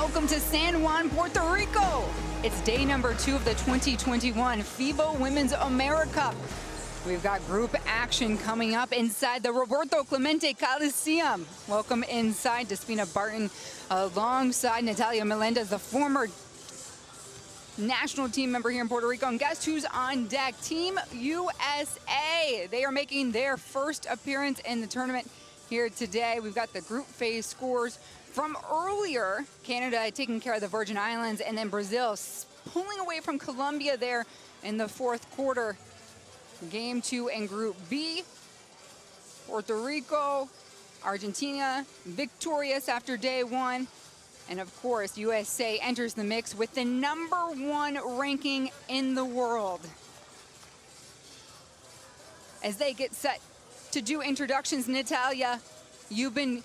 Welcome to San Juan, Puerto Rico. It's day number 2 of the 2021 FIBA Women's AmeriCup. We've got group action coming up inside the Roberto Clemente Coliseum. Welcome inside Despina Barton alongside Natalia Melendez, the former national team member here in Puerto Rico. And guess who's on deck? Team USA. They are making their first appearance in the tournament here today. We've got the group phase scores from earlier. Canada taking care of the Virgin Islands, and then Brazil pulling away from Colombia there in the fourth quarter. Game 2 in Group B. Puerto Rico, Argentina victorious after day 1. And of course, USA enters the mix with the #1 ranking in the world. As they get set to do introductions, Natalia, you've been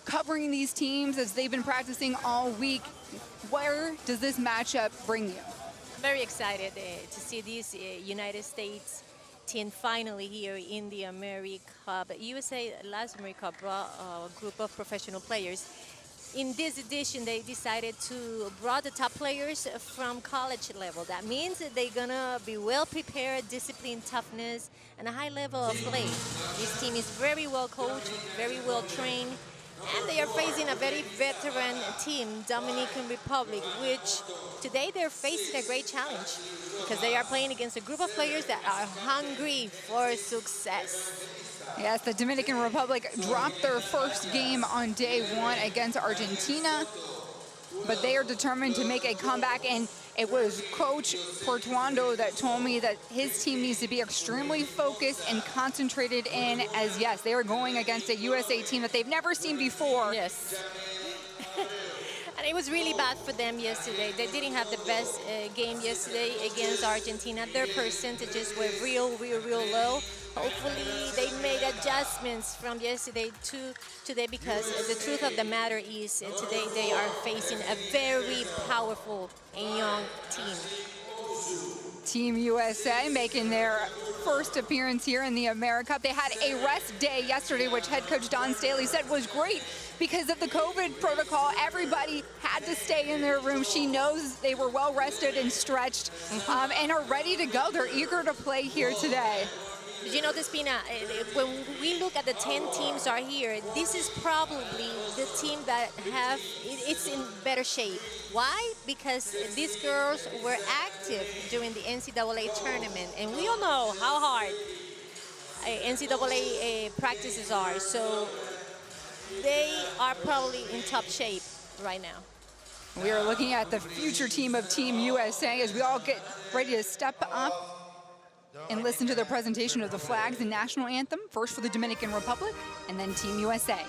covering these teams as they've been practicing all week. Where does this matchup bring you? Very excited to see this United States team finally here in the AmeriCup. USA last AmeriCup brought a group of professional players. In this edition, they decided to bring the top players from college level. That means that they're gonna be well prepared, discipline, toughness, and a high level of play. This team is very well coached, very well trained, and they are facing a very veteran team, Dominican Republic, which today they're facing a great challenge because they are playing against a group of players that are hungry for success. Yes, the Dominican Republic dropped their first game on day 1 against Argentina, but they are determined to make a comeback. And it was Coach Portuando that told me that his team needs to be extremely focused and concentrated in, as yes, they are going against a USA team that they've never seen before. Yes. And it was really bad for them yesterday. They didn't have the best game yesterday against Argentina. Their percentages were real low. Hopefully they made adjustments from yesterday to today, because the truth of the matter is today they are facing a very powerful and young team. Team USA making their first appearance here in the AmeriCup. They had a rest day yesterday, which head coach Don Staley said was great because of the COVID protocol. Everybody had to stay in their room. She knows they were well rested and stretched and are ready to go. They're eager to play here today. You know, Despina, when we look at the 10 teams are here, this is probably the team that it's in better shape. Why? Because these girls were active during the NCAA tournament, and we all know how hard NCAA practices are, so they are probably in top shape right now. We are looking at the future team of Team USA as we all get ready to step up and listen to the presentation of the flags and national anthem, first for the Dominican Republic and then Team USA.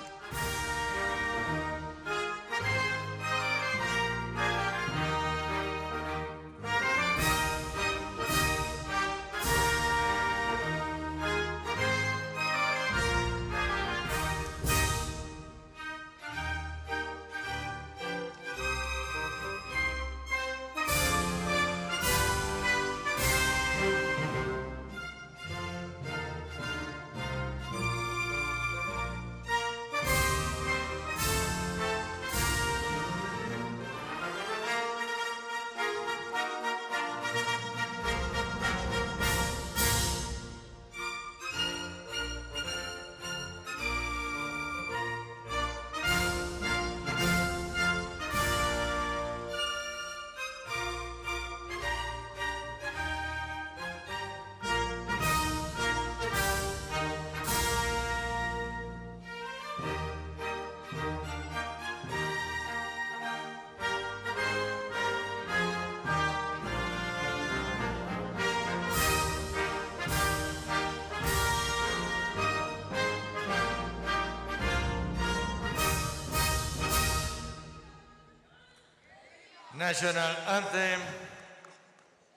National Anthem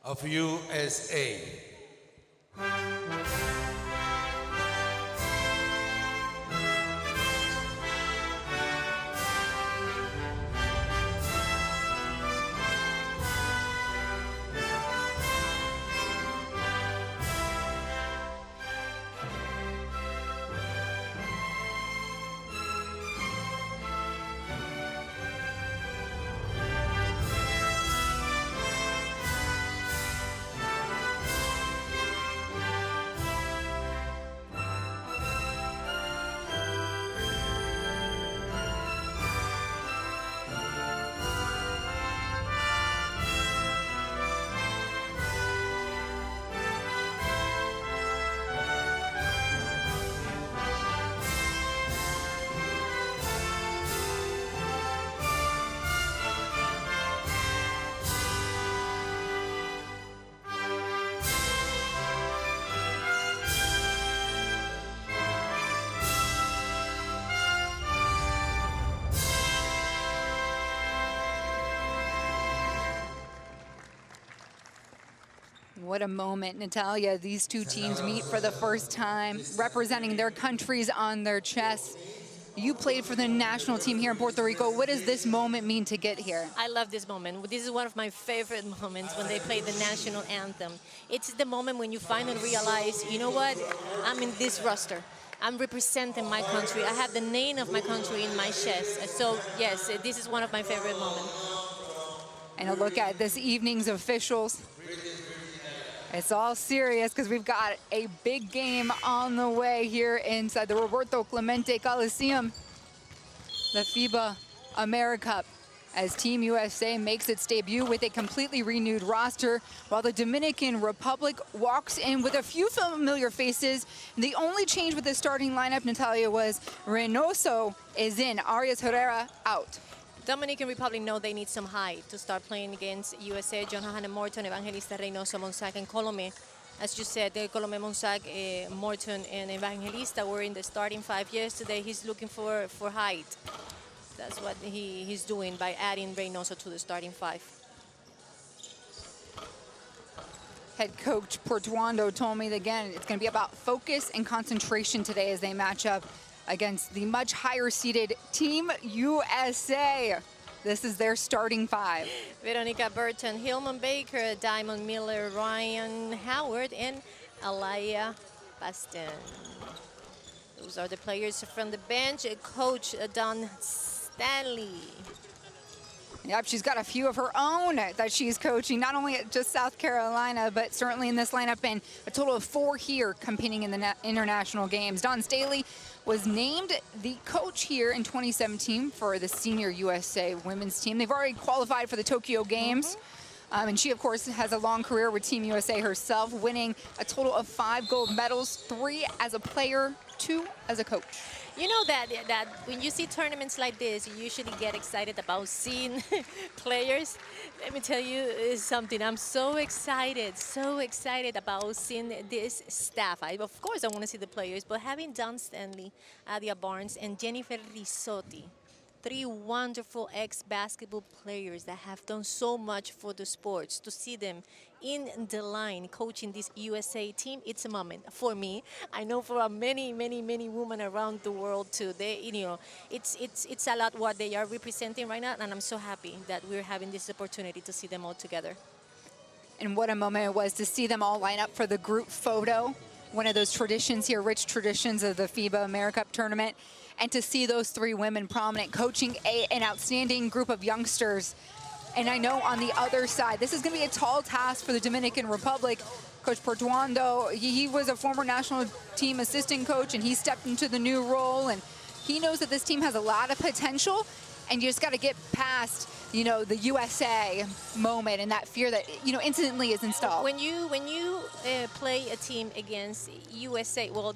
of USA. What a moment, Natalia. These two teams meet for the first time, representing their countries on their chests. You played for the national team here in Puerto Rico. What does this moment mean to get here? I love this moment. This is one of my favorite moments when they play the national anthem. It's the moment when you finally realize, you know what, I'm in this roster. I'm representing my country. I have the name of my country in my chest. So yes, this is one of my favorite moments. And a look at this evening's officials. It's all serious because we've got a big game on the way here inside the Roberto Clemente Coliseum. The FIBA AmeriCup, as Team USA makes its debut with a completely renewed roster, while the Dominican Republic walks in with a few familiar faces. The only change with the starting lineup, Natalia, was Reynoso is in, Arias Herrera out. Dominican Republic know they need some height to start playing against USA. John Hanna Morton, Evangelista, Reynoso, Monsac, and Colome. As you said, Colome, Monsac, Morton, and Evangelista were in the starting 5 yesterday. He's looking for height. That's what he's doing by adding Reynoso to the starting 5. Head coach Portuando told me that, again, it's going to be about focus and concentration today as they match up against the much higher-seeded Team USA. This is their starting 5. Veronica Burton, Hillman Baker, Diamond Miller, Ryan Howard, and Alaya Baston. Those are the players from the bench. Coach Don Stanley. Yep, she's got a few of her own that she's coaching, not only at just South Carolina, but certainly in this lineup, and a total of 4 here competing in the international games. Dawn Staley was named the coach here in 2017 for the senior USA women's team. They've already qualified for the Tokyo Games. And she, of course, has a long career with Team USA herself, winning a total of 5 gold medals, 3 as a player, 2 as a coach. You know that when you see tournaments like this, you usually get excited about seeing players. Let me tell you something. I'm so excited about seeing this staff. Of course, I want to see the players, but having Dawn Stanley, Adia Barnes, and Jennifer Risotti, 3 wonderful ex-basketball players that have done so much for the sports. To see them in the line coaching this USA team, it's a moment for me. I know for many women around the world too. It's a lot what they are representing right now, and I'm so happy that we're having this opportunity to see them all together. And what a moment it was to see them all line up for the group photo. One of those traditions here, rich traditions of the FIBA AmeriCup tournament. And to see those 3 women prominent coaching an outstanding group of youngsters. And I know on the other side, this is going to be a tall task for the Dominican Republic. Coach Portuando, he was a former national team assistant coach, and he stepped into the new role. And he knows that this team has a lot of potential, and you just got to get past, you know, the USA moment and that fear that, you know, instantly is installed. When you play a team against USA, well,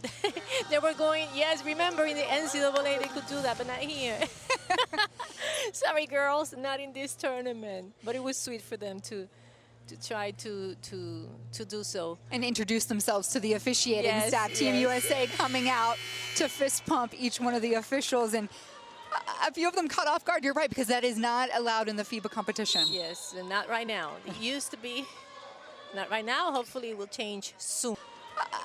they were going, yes, remember in the NCAA they could do that, but not here. Sorry, girls, not in this tournament. But it was sweet for them to try to do so. And introduce themselves to the officiating staff. Team USA coming out to fist pump each one of the officials. And a few of them caught off guard. You're right, because that is not allowed in the FIBA competition. Yes, and not right now. It used to be. Not right now. Hopefully it will change soon.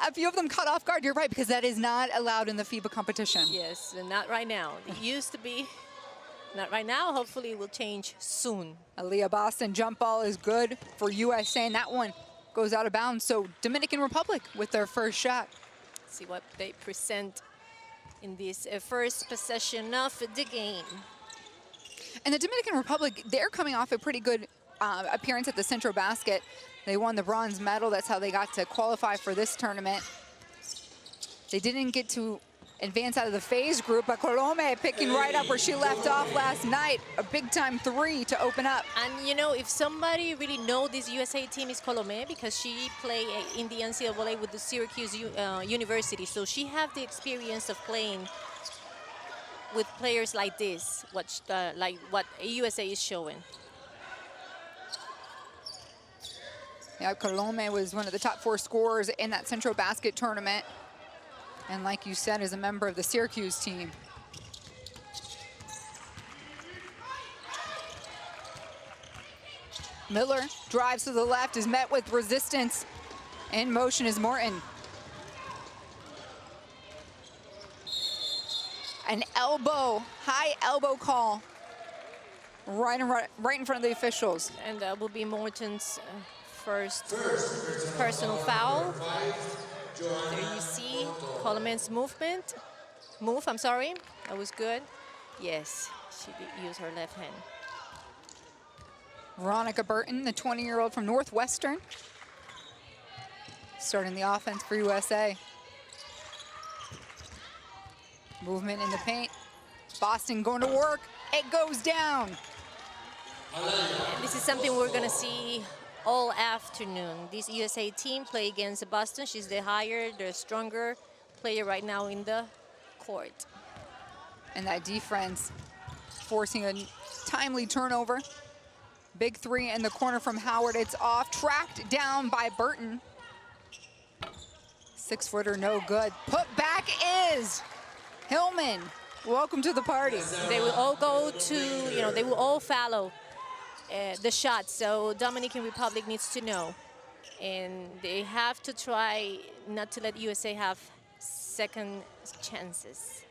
A few of them caught off guard. You're right, because that is not allowed in the FIBA competition. Yes, and not right now. It used to be. Not right now. Hopefully it will change soon. Aliyah Boston jump ball is good for USA, and that one goes out of bounds. So Dominican Republic with their first shot. See what they present in this first possession of the game. And the Dominican Republic, they're coming off a pretty good appearance at the Central Basket. They won the bronze medal. That's how they got to qualify for this tournament. They didn't get to advance out of the phase group, but Colome picking right up where she left off last night. A big-time 3 to open up. And, you know, if somebody really know this USA team is Colome, because she played in the NCAA with the Syracuse University, so she have the experience of playing with players like this, like what USA is showing. Yeah, Colome was one of the top 4 scorers in that Central Basket tournament. And like you said, is a member of the Syracuse team. Miller drives to the left, is met with resistance In motion is Morton. An elbow, high elbow call. Right in front of the officials. And that will be Morton's first personal foul. There you see Coleman's move, I'm sorry. That was good. Yes, she did use her left hand. Veronica Burton, the 20-year-old from Northwestern, starting the offense for USA. Movement in the paint. Boston going to work. It goes down. This is something we're going to see all afternoon. This USA team play against Boston. She's the higher, the stronger player right now in the court. And that defense forcing a timely turnover. Big three in the corner from Howard. It's off, tracked down by Burton. 6-footer, no good. Put back is Hillman. Welcome to the party. They will all go to, they will all follow the shot. So Dominican Republic needs to know. And they have to try not to let USA have second chances.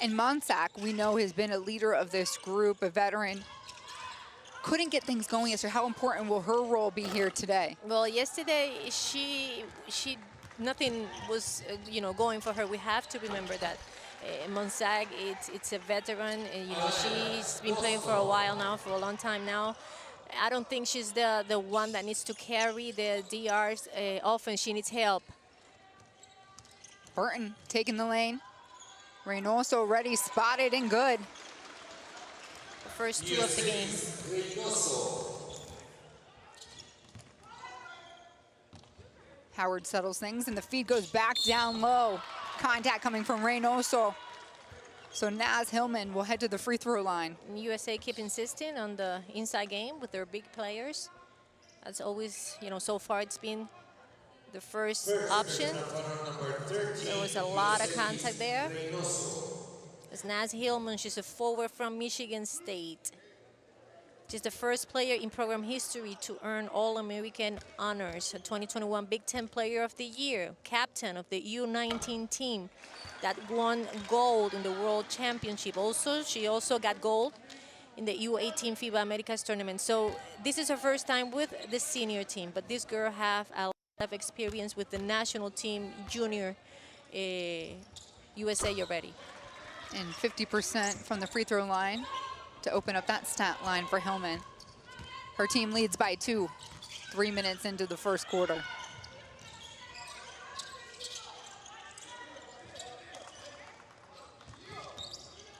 And Monsac, we know, has been a leader of this group, a veteran. Couldn't get things going yesterday. How important will her role be here today? Well, yesterday nothing was going for her. We have to remember that Monsac, it's a veteran, and she's been playing for a while now, for a long time now. I don't think she's the one that needs to carry the DR's offense. She needs help. Burton taking the lane. Reynoso ready, spotted and good. The first two of the game. Howard settles things, and the feed goes back down low. Contact coming from Reynoso. So Naz Hillman will head to the free throw line. And USA keep insisting on the inside game with their big players. That's always, so far it's been the first option. There was a lot of contact there. It's Naz Hillman. She's a forward from Michigan State. She's the first player in program history to earn All-American honors, a 2021 Big Ten Player of the Year, captain of the U19 team that won gold in the World Championship. She also got gold in the U18 FIBA Americas tournament. So this is her first time with the senior team, but this girl have a lot of experience with the national team, junior USA. You're ready. And 50% from the free throw line to open up that stat line for Hillman. Her team leads by 2, 3 minutes into the first quarter.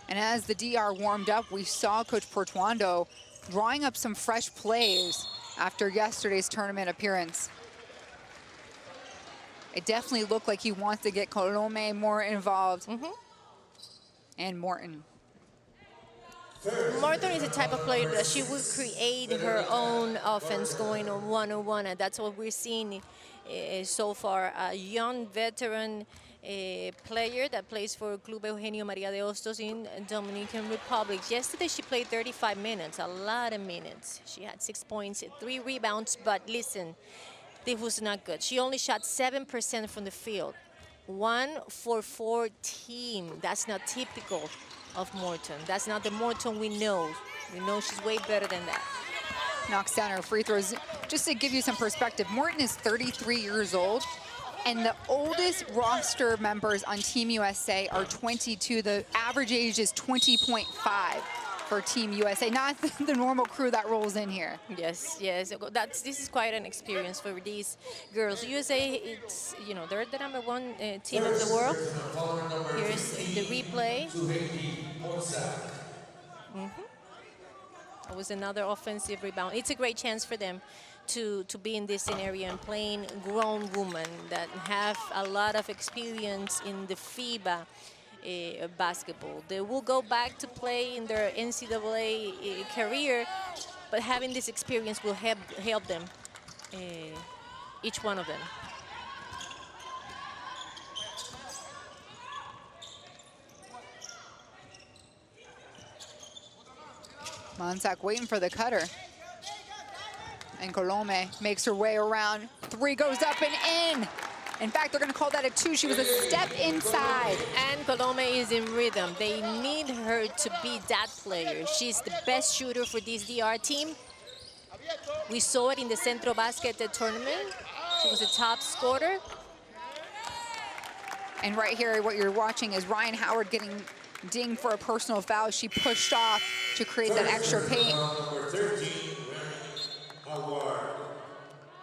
And as the DR warmed up, we saw Coach Portuando drawing up some fresh plays after yesterday's tournament appearance. It definitely looked like he wants to get Colome more involved. And Morton. Morton is the type of player that she will create her own offense going on one-on-one, and that's what we're seeing so far. A young veteran player that plays for Club Eugenio Maria de Hostos in Dominican Republic. Yesterday she played 35 minutes, a lot of minutes. She had 6 points, 3 rebounds, but listen, this was not good. She only shot 7% from the field. 1 for 4 team. That's not typical of Morton. That's not the Morton we know. We know she's way better than that. Knocks down her free throws. Just to give you some perspective, Morton is 33 years old, and the oldest roster members on Team USA are 22. The average age is 20.5 for Team USA, not the normal crew that rolls in here. Yes, yes. This is quite an experience for these girls. USA, it's, they're the #1 team of the world. Here's the replay. That was another offensive rebound. It's a great chance for them to be in this scenario and playing grown women that have a lot of experience in the FIBA basketball. They will go back to play in their NCAA career, but having this experience will help them, each one of them. Monsac waiting for the cutter. And Colome makes her way around. 3 goes up and in. In fact, they're going to call that a 2. She was a step inside. And Colome is in rhythm. They need her to be that player. She's the best shooter for this DR team. We saw it in the Centro Basket tournament. She was a top scorer. And right here, what you're watching is Ryan Howard getting dinged for a personal foul. She pushed off to create that extra paint.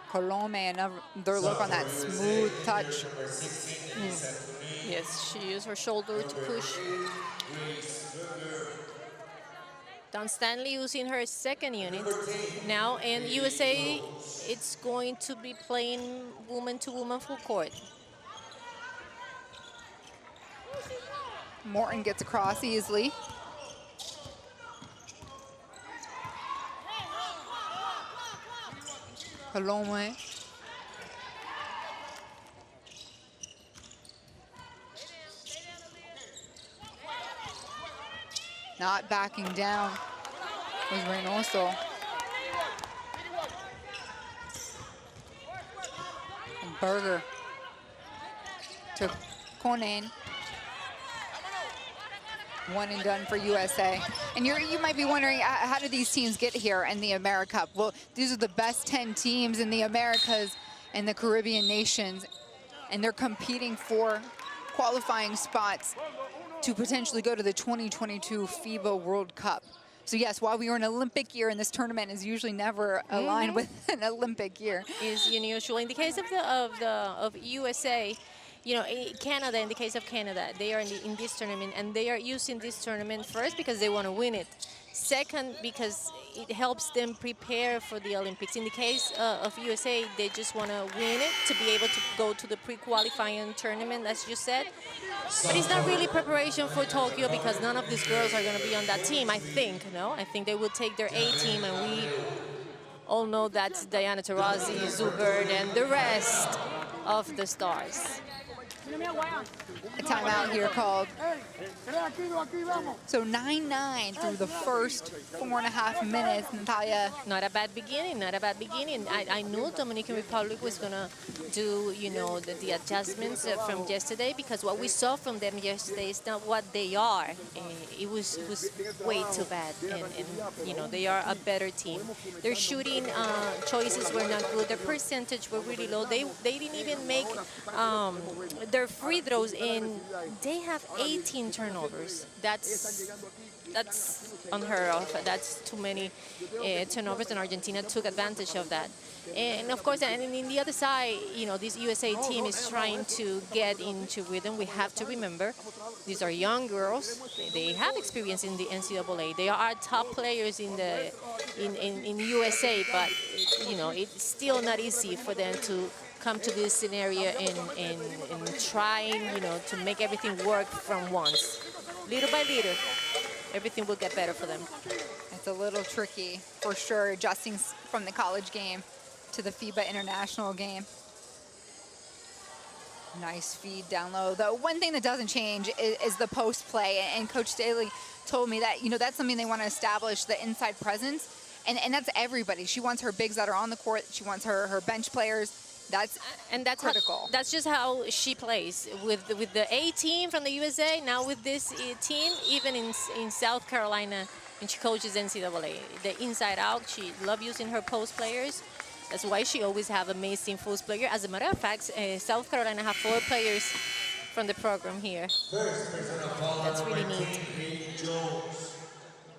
Colome, another look on that smooth touch. Yes, she used her shoulder to push. Don Stanley using her second unit now, and USA, it's going to be playing woman-to-woman full court. Morton gets across easily. Colome. Not backing down was Reynoso. And Berger to Conan. 1 and done for USA. And you might be wondering, how did these teams get here in the AmeriCup? Well, these are the best 10 teams in the Americas and the Caribbean nations, and they're competing for qualifying spots to potentially go to the 2022 FIBA World Cup. So yes, while we were an Olympic year, and this tournament is usually never aligned with an Olympic year, is unusual. In the case of USA, you know, Canada, in the case of Canada, they are in this tournament, and they are using this tournament first because they want to win it. Second, because it helps them prepare for the Olympics. In the case of USA, they just want to win it to be able to go to the pre-qualifying tournament, as you said. But it's not really preparation for Tokyo because none of these girls are going to be on that team, I think. No, I think they will take their A team, and we all know that's Diana Taurasi, Zubert, and the rest of the stars. A timeout here called. So 9-9 through the first 4.5 minutes. Natalia. Not a bad beginning, not a bad beginning. I knew Dominican Republic was going to do, you know, the adjustments from yesterday, because what we saw from them yesterday is not what they are. It was way too bad. And, you know, they are a better team. Their shooting choices were not good. Their percentage were really low. They didn't even make their free throws in. They have 18 turnovers. That's unheard of. That's too many turnovers, and Argentina took advantage of that. And of course, and in the other side, you know, this USA team is trying to get into rhythm. We have to remember, these are young girls. They have experience in the NCAA. They are top players in USA, but you know, it's still not easy for them to come to this scenario and trying, you know, to make everything work from once. Little by little, everything will get better for them. It's a little tricky, for sure, adjusting from the college game to the FIBA international game. Nice feed down low. The one thing that doesn't change is the post play, and Coach Staley told me that, you know, that's something they want to establish, the inside presence, and that's everybody. She wants her bigs that are on the court. She wants her bench players. That's critical. That's just how she plays with the A team from the USA. Now with this team, even in South Carolina, and she coaches NCAA, the inside out. She loves using her post players. That's why she always have amazing post player. As a matter of fact, South Carolina have 4 players from the program here. That's really neat.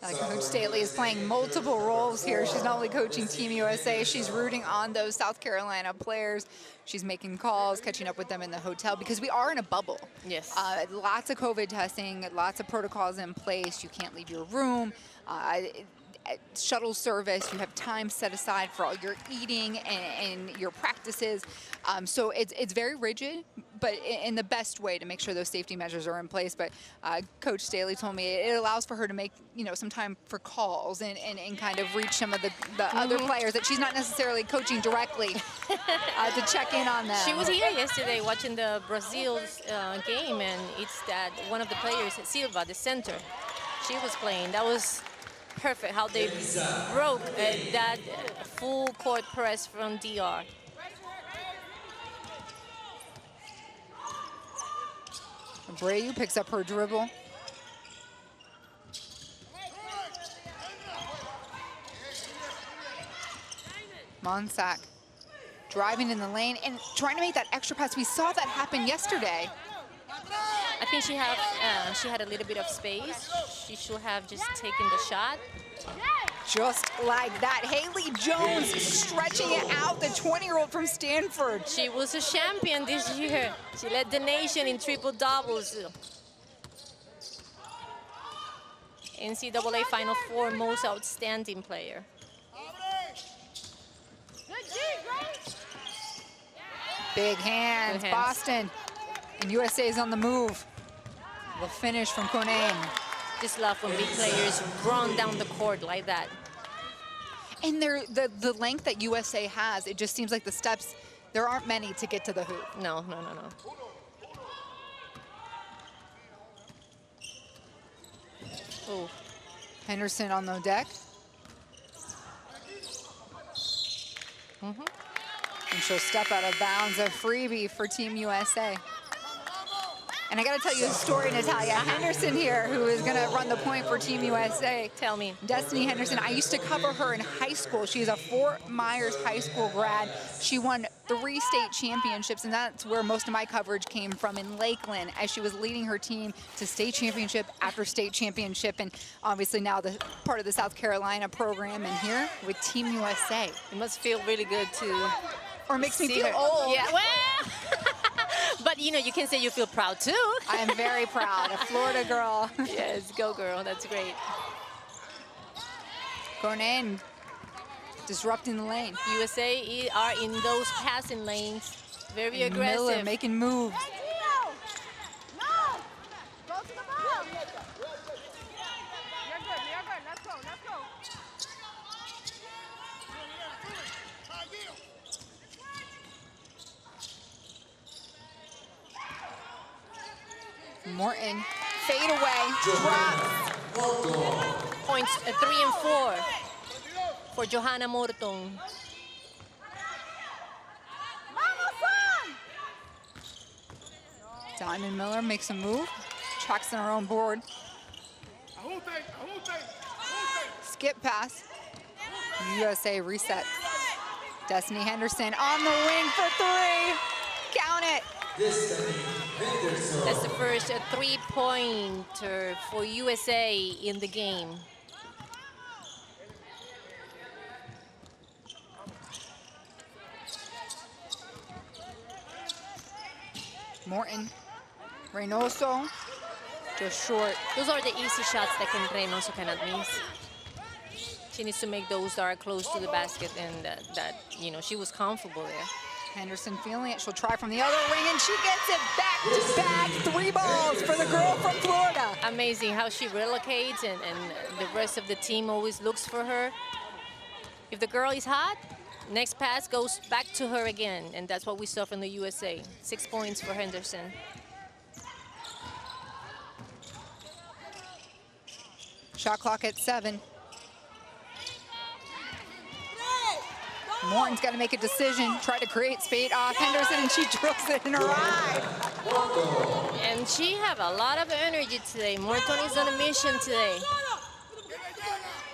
Coach Staley is playing multiple roles here. She's not only coaching Team USA, she's rooting on those South Carolina players. She's making calls, catching up with them in the hotel, because we are in a bubble. Yes. Lots of COVID testing, lots of protocols in place. You can't leave your room. Shuttle service, you have time set aside for all your eating and your practices. So it's very rigid, but in the best way to make sure those safety measures are in place. But Coach Staley told me it allows for her to make, you know, some time for calls and kind of reach some of the other players that she's not necessarily coaching directly to check in on them. She was here yesterday watching the Brazil game, and it's that one of the players, Silva, the center, she was playing. That was perfect how they broke that full court press from DR. Abreu picks up her dribble. Monsack driving in the lane and trying to make that extra pass. We saw that happen yesterday. I think she had a little bit of space. She should have just taken the shot. Just like that, Haley Jones stretching it out, the 20-year-old from Stanford. She was a champion this year. She led the nation in triple doubles. NCAA Final Four most outstanding player. Big hands, Good hands. Boston. And USA is on the move. The finish from Conan. Just love when big players run down the court like that. And the length that USA has, it just seems like the steps, there aren't many to get to the hoop. No. Oh, Henderson on the deck. And she'll step out of bounds. A freebie for Team USA. And I got to tell you a story, Natalia. Henderson here, who is going to run the point for Team USA. tell me. Destiny Henderson, I used to cover her in high school. She's a Fort Myers High School grad. She won 3 state championships, and that's where most of my coverage came from in Lakeland, as she was leading her team to state championship after state championship, and obviously now the part of the South Carolina program, and here with Team USA. It must feel really good to Or makes me see feel her. old. Yeah, well, but you know, you can say you feel proud too. I am very proud, a Florida girl. Yes, go girl, that's great. Conan disrupting the lane. USA are in those passing lanes, very aggressive. Miller making moves. Morton, fade away, drops. Points 3 and 4 for Johanna Morton. Diamond Miller makes a move, tracks on her own board. Skip pass. USA reset. Destiny Henderson on the wing for 3. Count it. That's the first 3-pointer for USA in the game. Morton, Reynoso, just short. Those are the easy shots that Reynoso cannot miss. She needs to make those that are close to the basket, and that you know, she was comfortable there. Henderson feeling it. She'll try from the other wing, and she gets it back-to-back 3 balls for the girl from Florida. Amazing how she relocates, and the rest of the team always looks for her. If the girl is hot, next pass goes back to her again, and that's what we saw from the USA. 6 points for Henderson. Shot clock at 7. Morton's got to make a decision, try to create space off Henderson, and she drills it in her eye. And she have a lot of energy today. Morton is on a mission today.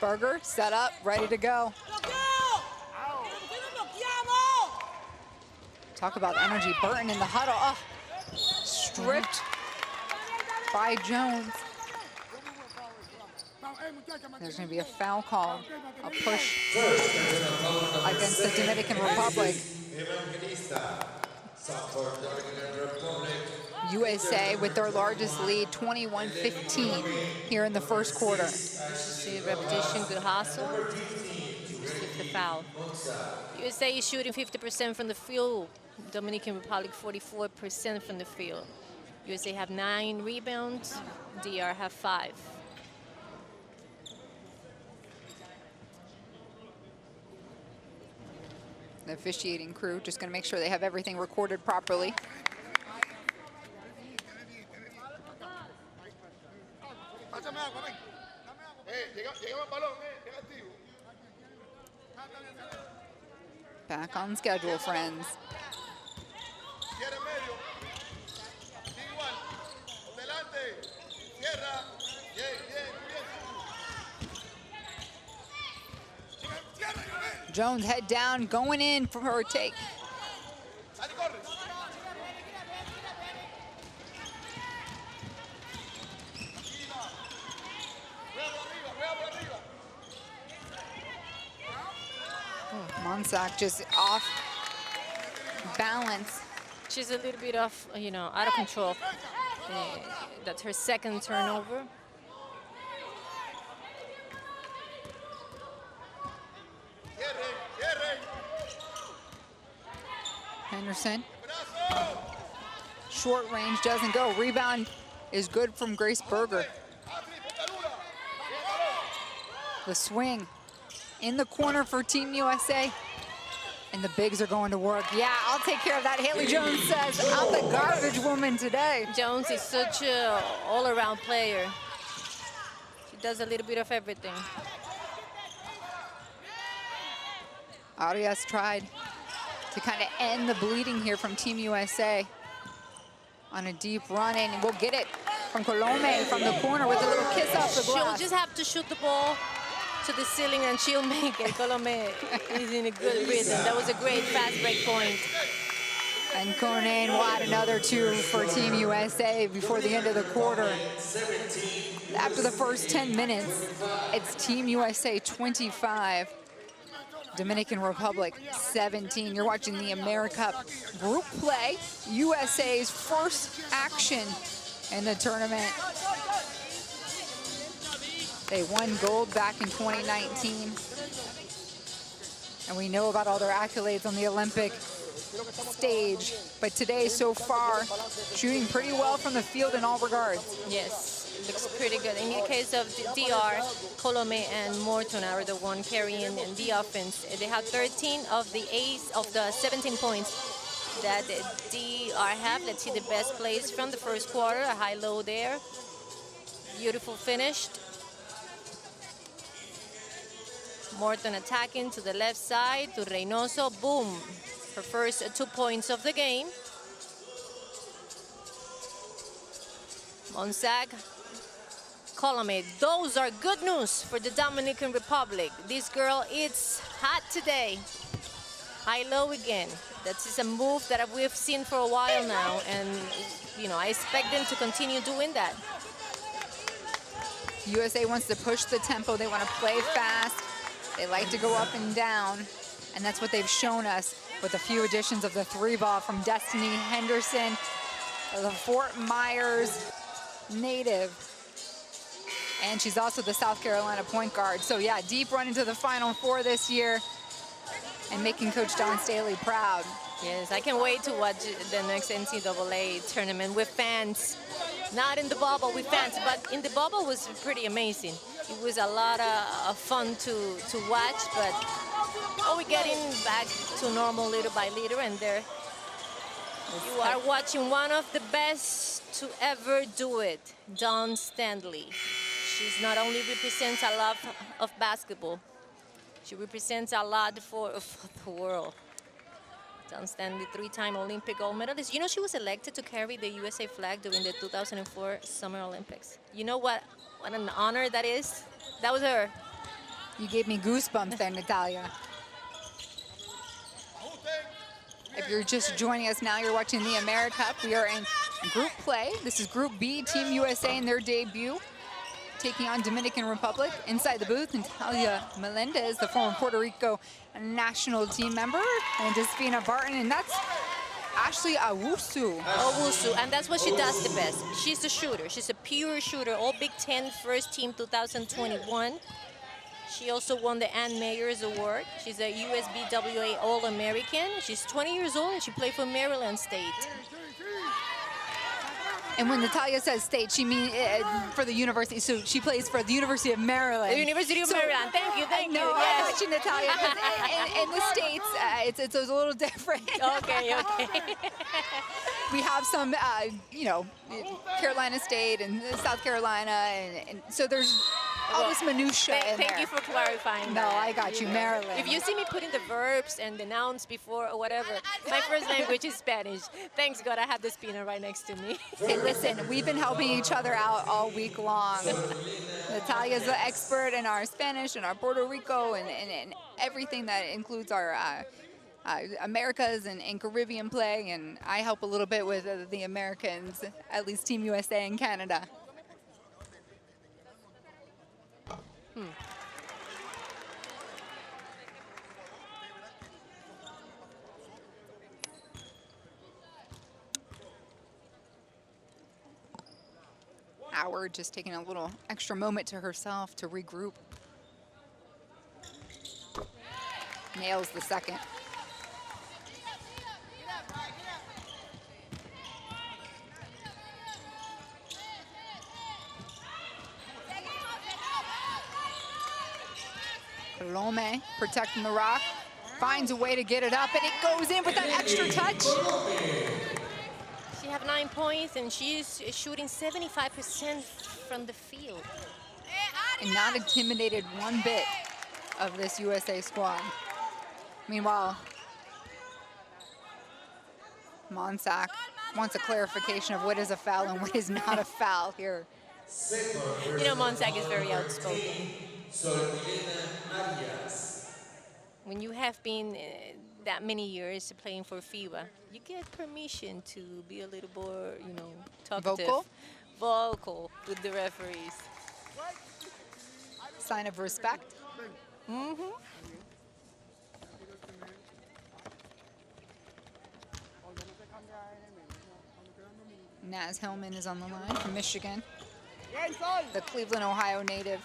Berger set up, ready to go. Talk about energy. Burton in the huddle. Oh, stripped by Jones. There's going to be a foul call, a push against the Dominican Republic. USA with their largest lead, 21-15 here in the first quarter. See the repetition, good hustle. Skip the foul. USA is shooting 50% from the field. Dominican Republic 44% from the field. USA have 9 rebounds. DR have 5. The officiating crew just going to make sure they have everything recorded properly. Back on schedule, friends. Jones head down, going in for her take. Monsac just off balance. She's a little bit off, you know, out of control. That's her second turnover. Henderson. Short range doesn't go. Rebound is good from Grace Berger. The swing in the corner for Team USA. And the bigs are going to work. Yeah, I'll take care of that. Haley Jones says, I'm the garbage woman today. Jones is such an all-around player. She does a little bit of everything. Arias tried to kind of end the bleeding here from Team USA on a deep run in. We'll get it from Colome from the corner with a little kiss off the glass. She'll just have to shoot the ball to the ceiling and she'll make it. Colome is in a good rhythm. That was a great fast break point. And Conan will add another 2 for Team USA before the end of the quarter. After the first 10 minutes, it's Team USA 25, Dominican Republic 17. You're watching the AmeriCup group play, USA's first action in the tournament. They won gold back in 2019. And we know about all their accolades on the Olympic stage. But today, so far, shooting pretty well from the field in all regards. Yes, looks pretty good. In the case of DR, Colome and Morton are the one carrying the offense. They have 13 of the 17 points that DR have. Let's see the best plays from the first quarter. A high-low there. Beautiful finished. Morton attacking to the left side to Reynoso. Boom. Her first 2 points of the game. Monsac, Colome. Those are good news for the Dominican Republic. This girl is hot today. High-low again. That is a move that we've seen for a while now, and you know, I expect them to continue doing that. USA wants to push the tempo. They want to play fast. They like to go up and down, and that's what they've shown us with a few additions of the 3-ball from Destiny Henderson, the Fort Myers native. And she's also the South Carolina point guard. So yeah, deep run into the Final Four this year and making Coach Dawn Staley proud. Yes, I can't wait to watch the next NCAA tournament with fans. Not in the bubble with fans, but in the bubble was pretty amazing. It was a lot of fun to watch, but we're getting back to normal little by little, and there you are watching one of the best to ever do it, Dawn Stanley. She's not only represents a lot of basketball, she represents a lot for the world. Dawn Stanley, 3-time Olympic gold medalist. You know, she was elected to carry the USA flag during the 2004 Summer Olympics. You know what an honor that is? That was her. You gave me goosebumps there, Natalia. If you're just joining us now, you're watching the AmeriCup. We are in group play. This is Group B, Team USA in their debut, taking on Dominican Republic. Inside the booth, Natalia Melendez, the former Puerto Rico national team member, and Despina Barton, and that's Ashley Owusu. Owusu, and that's what she does the best. She's a shooter. She's a pure shooter. All Big Ten First Team 2021. She also won the Ann Mayers Award. She's a USBWA All-American. She's 20 years old, and she played for Maryland State. And when Natalia says state, she means for the university. So she plays for the University of Maryland. The University of Maryland. Thank you, thank you. No, yes. I got you, Natalia. In the States, it's a little different. Okay, okay. We have some, you know, Carolina State and South Carolina. And so there's all this minutia in Thank there. you for clarifying No, that. I got you, Marilyn. If you see me putting the verbs and the nouns before or whatever, my first language is Spanish. Thanks God I have the spinner right next to me. Hey, listen, we've been helping each other out all week long. Natalia's the expert in our Spanish and our Puerto Rico and everything that includes our Americas and Caribbean play, and I help a little bit with the Americans, at least Team USA and Canada. Howard just taking a little extra moment to herself to regroup. Nails the second. Colome protecting the rock, finds a way to get it up, and it goes in with that extra touch. She have 9 points, and she's shooting 75% from the field. And not intimidated one bit of this USA squad. Meanwhile, Monsac wants a clarification of what is a foul and what is not a foul here. You know, Monsac is very outspoken. When you have been that many years playing for FIBA, you get permission to be a little more, you know, talkative. Vocal with the referees. Sign of respect. Naz Hillman is on the line from Michigan, the Cleveland, Ohio native.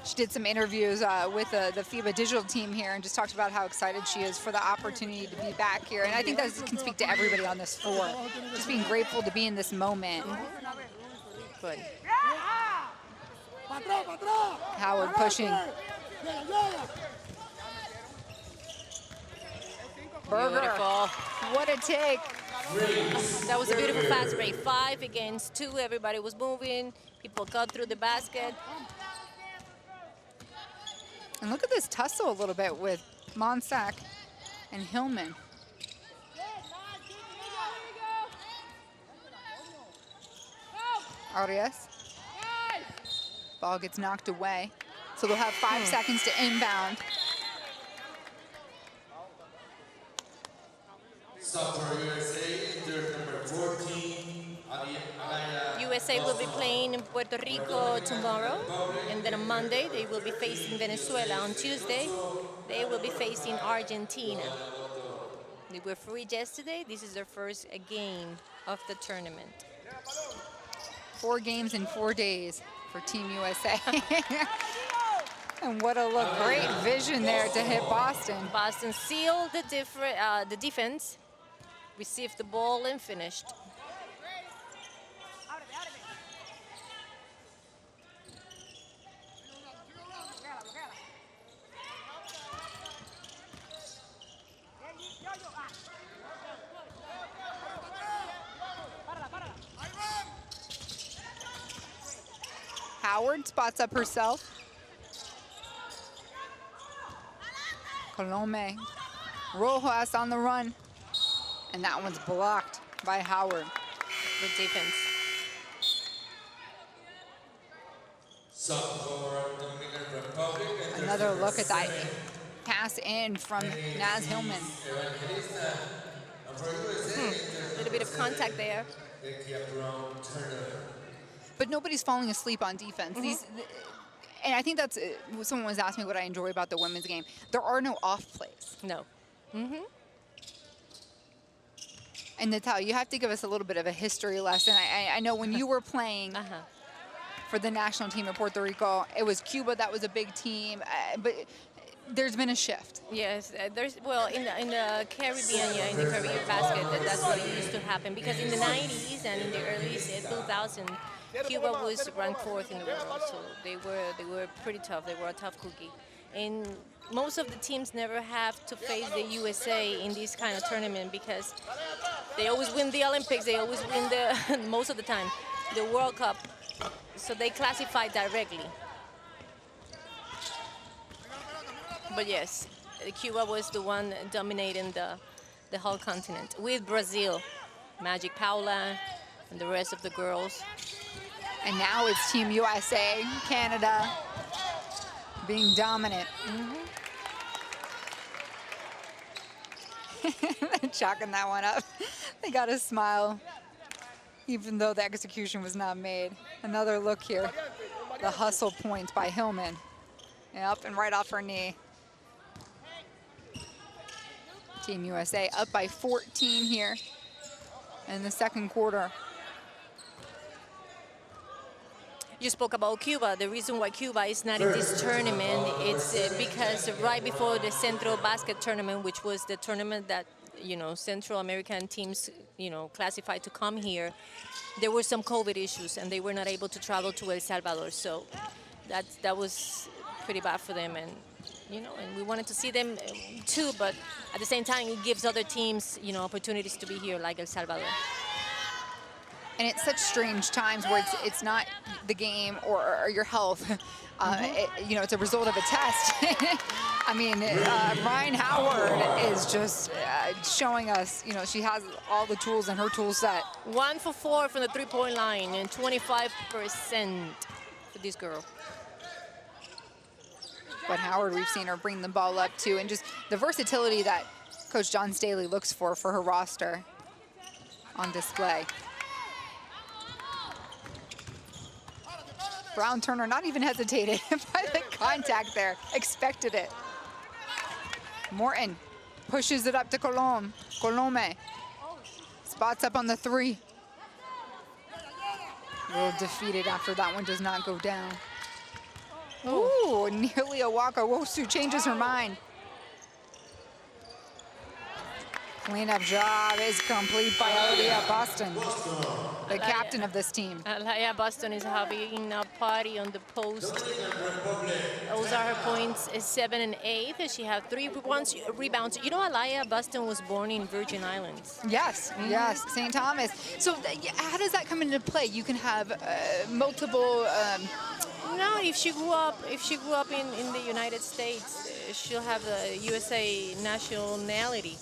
She did some interviews with the FIBA digital team here and just talked about how excited she is for the opportunity to be back here. And I think that can speak to everybody on this floor, just being grateful to be in this moment. Good. Howard pushing. Berger, Beautiful. what a take. That was a beautiful fast break. 5 against 2. Everybody was moving. People cut through the basket. And look at this tussle a little bit with Monsac and Hillman. Arias. Ball gets knocked away. So they'll have 5 seconds to inbound. USA will be playing in Puerto Rico tomorrow, and then on Monday they will be facing Venezuela. On Tuesday, they will be facing Argentina. They were free yesterday. This is their first game of the tournament. 4 games in 4 days for Team USA. And what a look, great vision there to hit Boston. Boston sealed the defense, received the ball, and finished. Howard spots up herself. Colome. Rojas on the run. And that one's blocked by Howard. Good defense. Another look at that pass in from Naz Hillman. A little bit of contact there. But nobody's falling asleep on defense. And I think that's, someone was asking me what I enjoy about the women's game. There are no off plays. No. And Natalia, you have to give us a little bit of a history lesson. I know when you were playing for the national team of Puerto Rico, it was Cuba that was a big team, but there's been a shift. Yes, there's, well, in the Caribbean, in the Caribbean basket, that's what used to happen. Because in the 90s and in the early 2000s, Cuba was ranked 4th in the world, so they were pretty tough. They were a tough cookie. And most of the teams never have to face the USA in this kind of tournament because they always win the Olympics. They always win most of the time, the World Cup. So they classified directly. But yes, Cuba was the one dominating the whole continent with Brazil, Magic Paula, and the rest of the girls. And now it's Team USA, Canada, being dominant. Chalking that one up. They got a smile, even though the execution was not made. Another look here. The hustle point by Hillman. Up and right off her knee. Team USA up by 14 here in the second quarter. You spoke about Cuba. The reason why Cuba is not in this tournament, it's because right before the Central Basket Tournament, which was the tournament that, you know, Central American teams, you know, classified to come here, there were some COVID issues and they were not able to travel to El Salvador. So that was pretty bad for them, and you know, and we wanted to see them too, but at the same time, it gives other teams, you know, opportunities to be here, like El Salvador. And it's such strange times where it's not the game or your health. You know, it's a result of a test. I mean, Ryan Howard is just showing us, you know, she has all the tools in her tool set. 1 for 4 from the three-point line and 25% for this girl. But Howard, we've seen her bring the ball up too, and just the versatility that Coach John Staley looks for her roster on display. Brown Turner not even hesitated by the contact there, expected it. Morton pushes it up to Colome. Spots up on the three. A little defeated after that one does not go down. Ooh, nearly a walk. Wosu changes her mind. Cleanup job is complete by Aliyah Boston, the captain of this team. Aliyah Boston is having a party on the post. Those are her points, 7 and 8. She had 3 rebounds. You know, Aliyah Boston was born in Virgin Islands. Yes, yes, St. Thomas. So how does that come into play? You can have multiple. No, if she grew up in the United States, she'll have the USA nationality.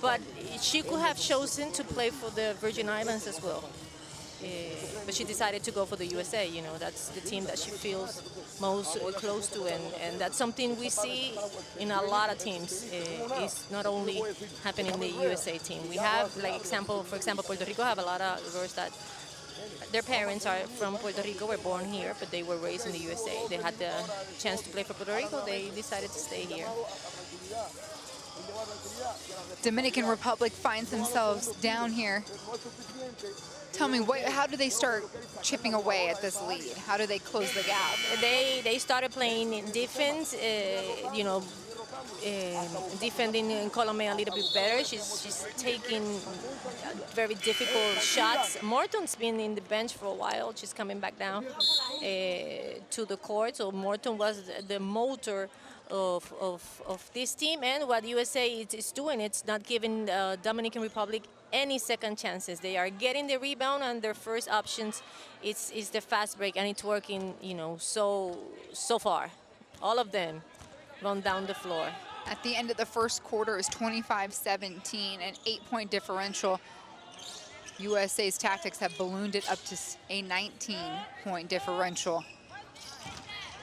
But she could have chosen to play for the Virgin Islands as well. But she decided to go for the USA. You know, that's the team that she feels most close to, and that's something we see in a lot of teams. It's not only happening in the USA team. We have, like, for example, Puerto Rico have a lot of girls that their parents are from Puerto Rico, were born here, but they were raised in the USA. They had the chance to play for Puerto Rico. They decided to stay here. Dominican Republic finds themselves down here. Tell me, how do they start chipping away at this lead? How do they close the gap? They started playing in defense, you know, defending Colome a little bit better. She's taking very difficult shots. Morton's been in the bench for a while. She's coming back down to the court. So Morton was the motor of this team, and what USA is doing, it's not giving Dominican Republic any second chances. They are getting the rebound, and their first options is the fast break, and it's working, you know, so far. All of them run down the floor. At the end of the first quarter is 25-17, an 8-point differential. USA's tactics have ballooned it up to a 19-point differential.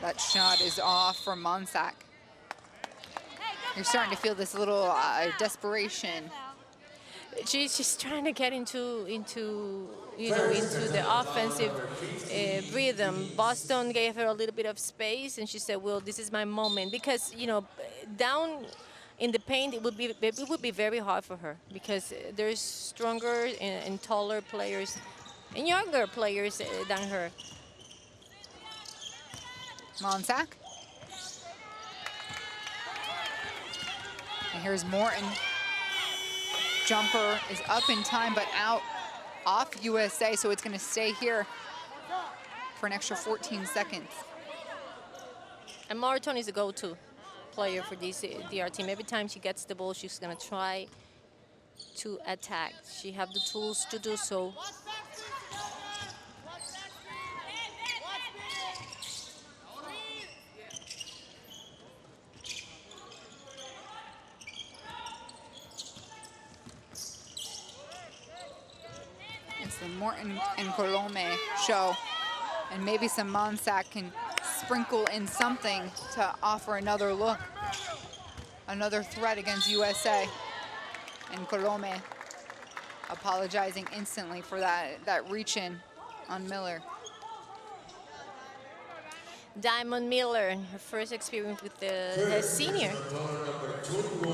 That shot is off from Monsac. You're starting to feel this little desperation. She's just trying to get into the offensive rhythm. Boston gave her a little bit of space, and she said, "Well, this is my moment," because, you know, down in the paint it would be very hard for her, because there's stronger and taller players and younger players than her. Monsac. And here's Morton. Jumper is up in time, but out off USA, so it's going to stay here for an extra 14 seconds. And Morton is a go-to player for this DR team. Every time she gets the ball, she's going to try to attack. She has the tools to do so. It's the Morton and Colome show. And maybe some Monsac can sprinkle in something to offer another look, another threat against USA. And Colome apologizing instantly for that reach-in on Miller. Diamond Miller, her first experience with the senior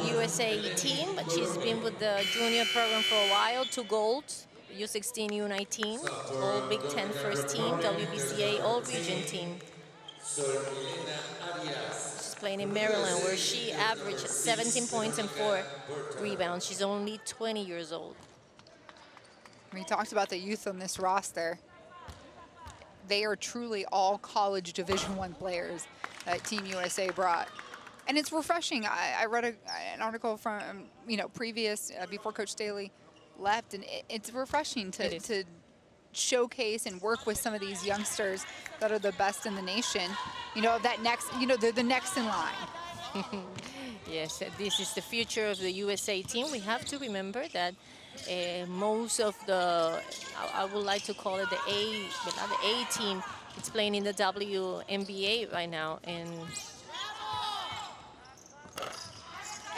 USA team, but she's been with the junior program for a while. 2 golds, U16, U19, all Big Ten first team, WBCA, all region team. She's playing in Maryland, where she averaged 17 points and 4 rebounds. She's only 20 years old. We talked about the youth on this roster. They are truly all college Division I players that Team USA brought. And it's refreshing. I read an article from, previous, before Coach Staley left, and it's refreshing to showcase and work with some of these youngsters that are the best in the nation. That next, they're the next in line. Yes, this is the future of the USA team. We have to remember that most of the, I would like to call it the A, but not the A team, it's playing in the WNBA right now. And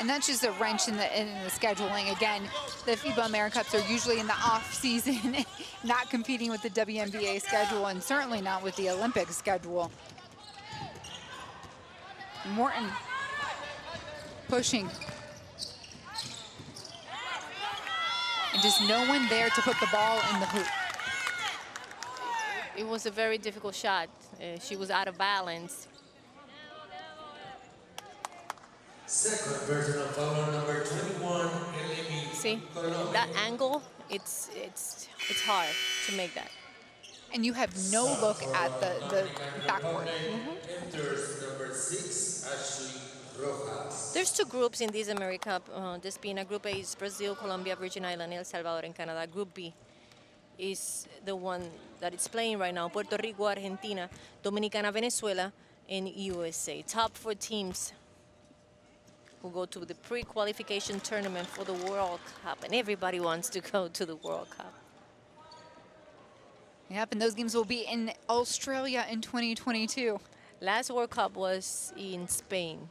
that's just a wrench in the scheduling. Again, the FIBA AmeriCups are usually in the off season, not competing with the WNBA schedule, and certainly not with the Olympic schedule. Morton pushing. And just no one there to put the ball in the hoop. It was a very difficult shot. She was out of balance. Second version of foul number 21. See, that angle, it's hard to make that. And you have no look at the backboard. Enters number 6, Ashley Rojas. There's 2 groups in this AmeriCup. This being a Group A is Brazil, Colombia, Virgin Islands, El Salvador, and Canada. Group B is the one that it's playing right now. Puerto Rico, Argentina, Dominicana, Venezuela, and USA. Top 4 teams who go to the pre-qualification tournament for the World Cup. And everybody wants to go to the World Cup. Yep, and those games will be in Australia in 2022. Last World Cup was in Spain.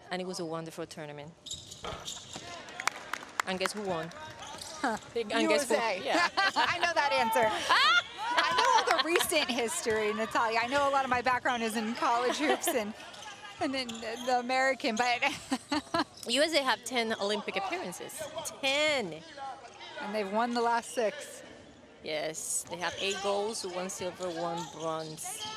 And it was a wonderful tournament. And guess who won? And guess who? Yeah. I know that answer. I know all the recent history, Natalia. I know a lot of my background is in college hoops and then the American, but USA have 10 Olympic appearances. 10. And they've won the last 6. Yes, they have 8 golds, 1 silver, 1 bronze.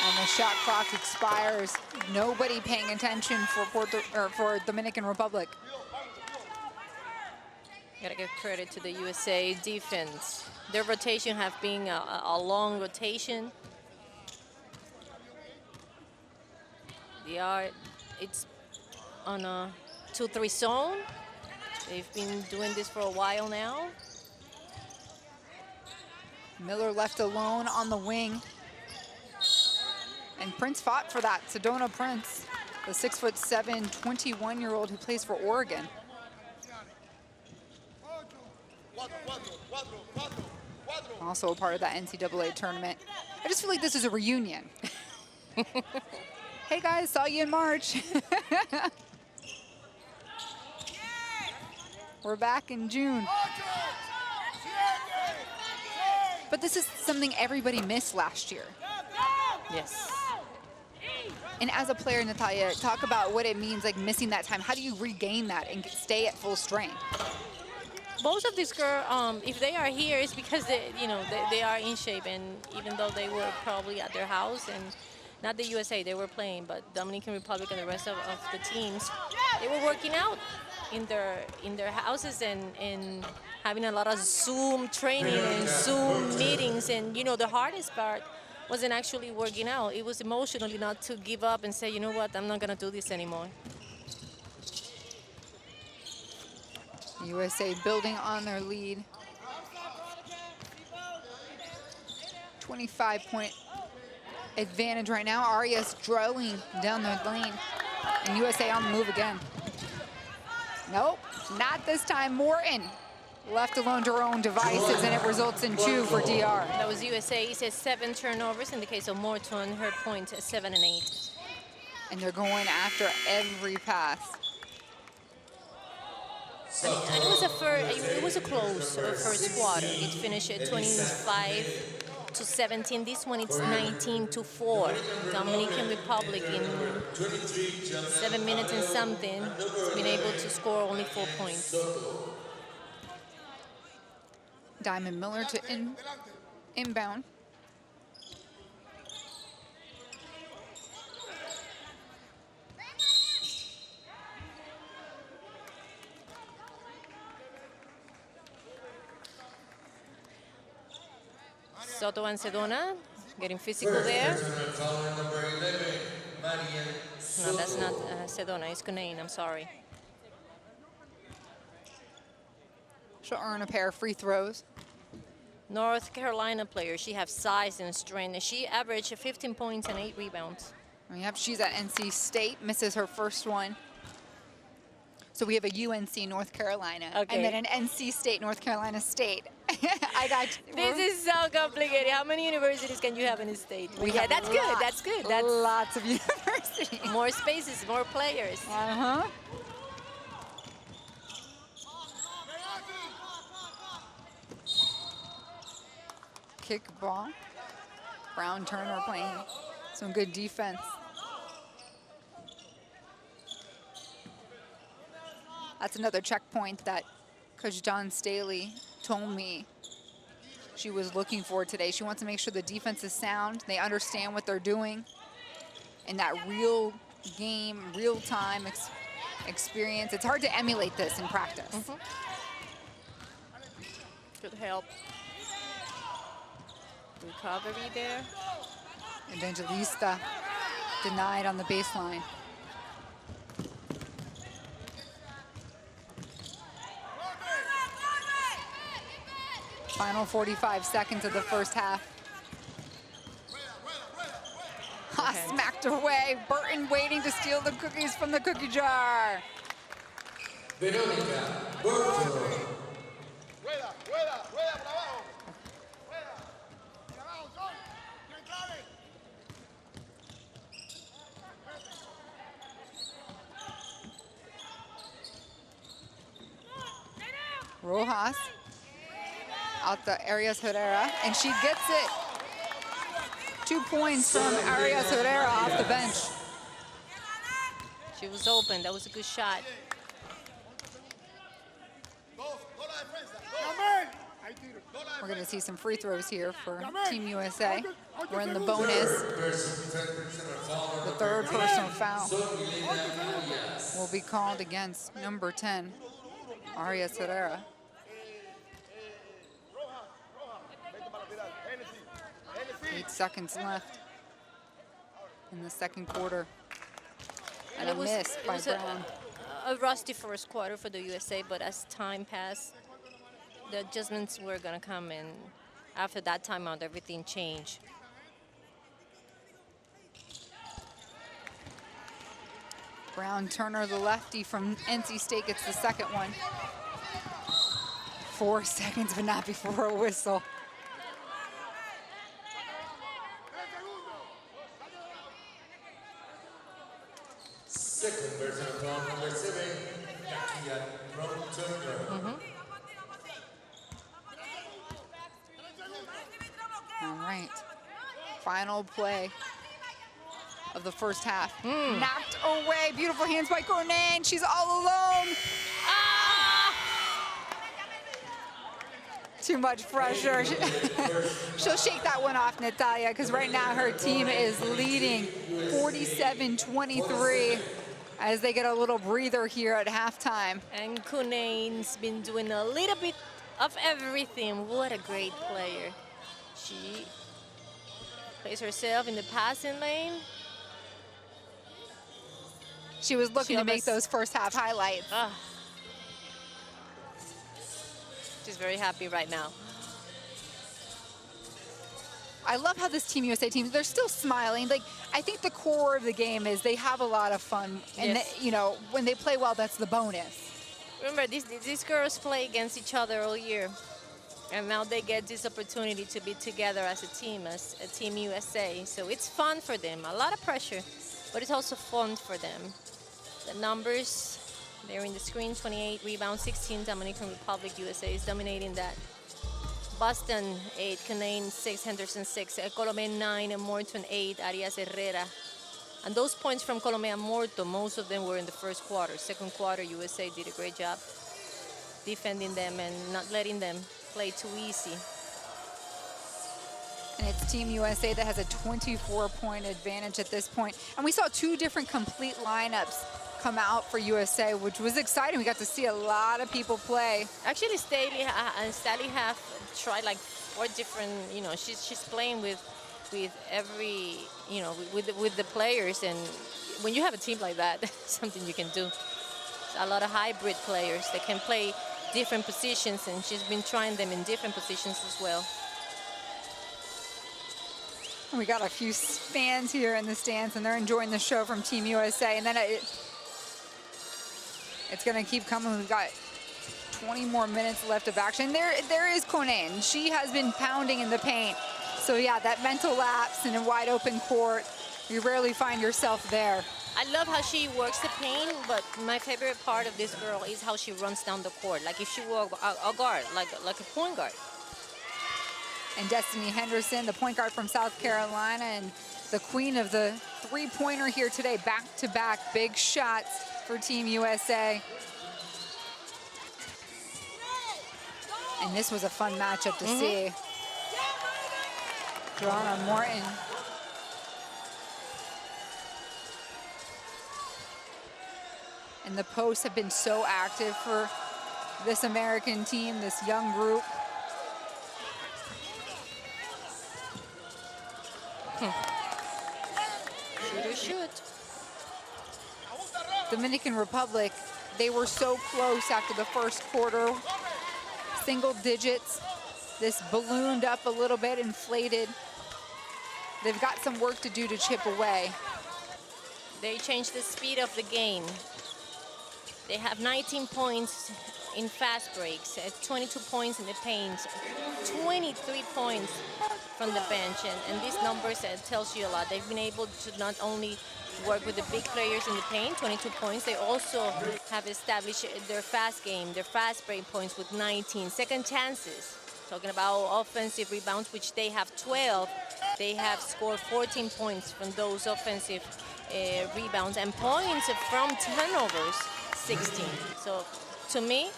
And the shot clock expires. Nobody paying attention for Dominican Republic. Gotta give credit to the USA defense. Their rotation have been a long rotation. It's on a 2-3 zone. They've been doing this for a while now. Miller left alone on the wing. And Prince fought for that. Sedona Prince, the 6'7", 21-year-old who plays for Oregon. Also a part of that NCAA tournament. I just feel like this is a reunion. Hey guys, saw you in March. We're back in June. But this is something everybody missed last year. Yes. And as a player, Natalia, talk about what it means, like missing that time. How do you regain that and stay at full strength? Most of these girls, if they are here, it's because they are in shape, and even though they were probably at their house, and not the USA, they were playing, but Dominican Republic and the rest of the teams, they were working out in their houses and having a lot of Zoom training and Zoom meetings, and the hardest part wasn't actually working out. It was emotionally not to give up and say, you know what, I'm not gonna do this anymore. USA building on their lead. 25-point advantage right now. Arias drilling down the lane. And USA on the move again. Nope, not this time. Morton left alone to her own devices, and it results in 2 for DR. That was USA. He says 7 turnovers. In the case of Morton, her point 7 and 8. And they're going after every pass. And it was a close first quarter. It finished at 25-17. This one it's 19-4. Dominican Republic in 7 minutes and something has been able to score only 4 points. Diamond Miller to inbound. Soto and Sedona getting physical there. No, that's not Sedona, it's Cunain, I'm sorry. She'll earn a pair of free throws. North Carolina player, she has size and strength. She averaged 15 points and 8 rebounds. Yep, she's at NC State, misses her first one. So we have a UNC North Carolina, okay, and then an NC State North Carolina State. I got you. This is so complicated. How many universities can you have in a state? Yeah, that's good. That's good. That's lots of universities. More spaces, more players. Uh-huh. Kick ball. Brown Turner playing some good defense. That's another checkpoint that Coach John Staley told me she was looking for today. She wants to make sure the defense is sound, they understand what they're doing, and that real game, real-time experience. It's hard to emulate this in practice. Mm-hmm. Good help. Recovery there. Evangelista denied on the baseline. Final 45 seconds of the first half. Okay. Smacked away. Burton waiting to steal the cookies from the cookie jar. Veronica Burton. Rojas out to Arias Herrera, and she gets it. 2 points from Arias Herrera off the bench. She was open. That was a good shot. We're going to see some free throws here for Team USA. We're in the bonus. The third personal foul will be called against number 10, Arias Herrera. 8 seconds left in the second quarter. And it was, miss by Brown. A rusty first quarter for the USA, but as time passed, the adjustments were going to come in. After that timeout, everything changed. Brown Turner, the lefty from NC State, gets the second one. 4 seconds, but not before a whistle. Second version of foul number 7, Nakia Turner. All right, final play of the first half. Knocked away, beautiful hands by Cornan. She's all alone. Too much pressure. She'll shake that one off, Natalia, because right now her team is leading 47-23 as they get a little breather here at halftime. And Cunain's been doing a little bit of everything. What a great player. She plays herself in the passing lane. She was looking to make those first half highlights. She's very happy right now. I love how this Team USA team, they're still smiling. Like, I think the core of the game is they have a lot of fun. And, Yes. you know, when they play well, that's the bonus. Remember, these girls play against each other all year. And now they get this opportunity to be together as a team USA. So it's fun for them. A lot of pressure, but it's also fun for them. The numbers, they're in the screen: 28 rebounds, 16. Dominican Republic, USA is dominating that. Boston 8, Canaan 6, Henderson 6, Colomé 9, and Morton 8, Arias Herrera. And those points from Colomé and Morton, most of them were in the first quarter. Second quarter, USA did a great job defending them and not letting them play too easy. And it's Team USA that has a 24-point advantage at this point. And we saw two different complete lineups come out for USA, which was exciting. We got to see a lot of people play. Actually, Staley have tried like 4 different, she's playing with every, with the players. And when you have a team like that, something you can do. A lot of hybrid players that can play different positions, and she's been trying them in different positions as well. We got a few fans here in the stands, and they're enjoying the show from Team USA. And then it's going to keep coming. We've got 20 more minutes left of action. There is Conan. She has been pounding in the paint. So yeah, that mental lapse in a wide open court, you rarely find yourself there. I love how she works the paint, but my favorite part of this girl is how she runs down the court. Like if she were a guard, like a point guard. And Destiny Henderson, the point guard from South Carolina, and the queen of the three-pointer here today. Back-to-back big shots for Team USA. And this was a fun matchup to see. Joanna Morton. And the posts have been so active for this American team, this young group. Shoot or shoot. Dominican Republic, they were so close after the first quarter. Single digits. This ballooned up a little bit, inflated. They've got some work to do to chip away. They changed the speed of the game. They have 19 points in fast breaks, 22 points in the paint, 23 points from the bench. And these numbers tells you a lot. They've been able to not only work with the big players in the paint, 22 points, they also have established their fast game, their fast break points with 19. Second chances, talking about offensive rebounds, which they have 12. They have scored 14 points from those offensive rebounds, and points from turnovers, 16. So to me,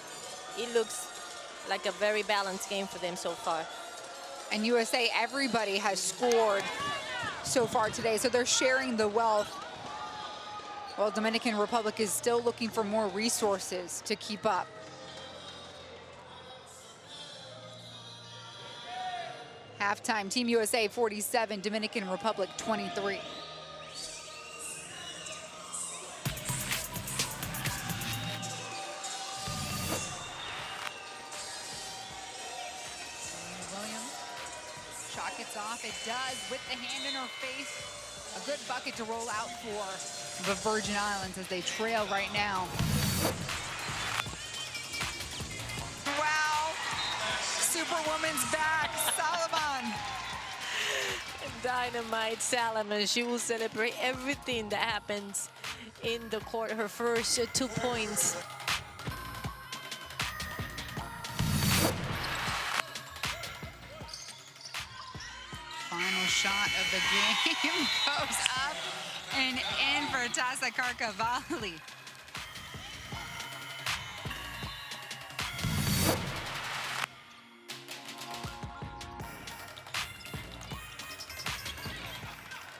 it looks like a very balanced game for them so far. And USA, everybody has scored so far today, so they're sharing the wealth. Well, Dominican Republic is still looking for more resources to keep up. Halftime, Team USA 47, Dominican Republic 23. Shot gets off, it does, with the hand in her face. A good bucket to roll out for the Virgin Islands as they trail right now. Wow, Superwoman's back, Salaman. Dynamite Salaman, she will celebrate everything that happens in the court, her first 2 points. Final shot of the game goes up and in for Tassa Karkavali.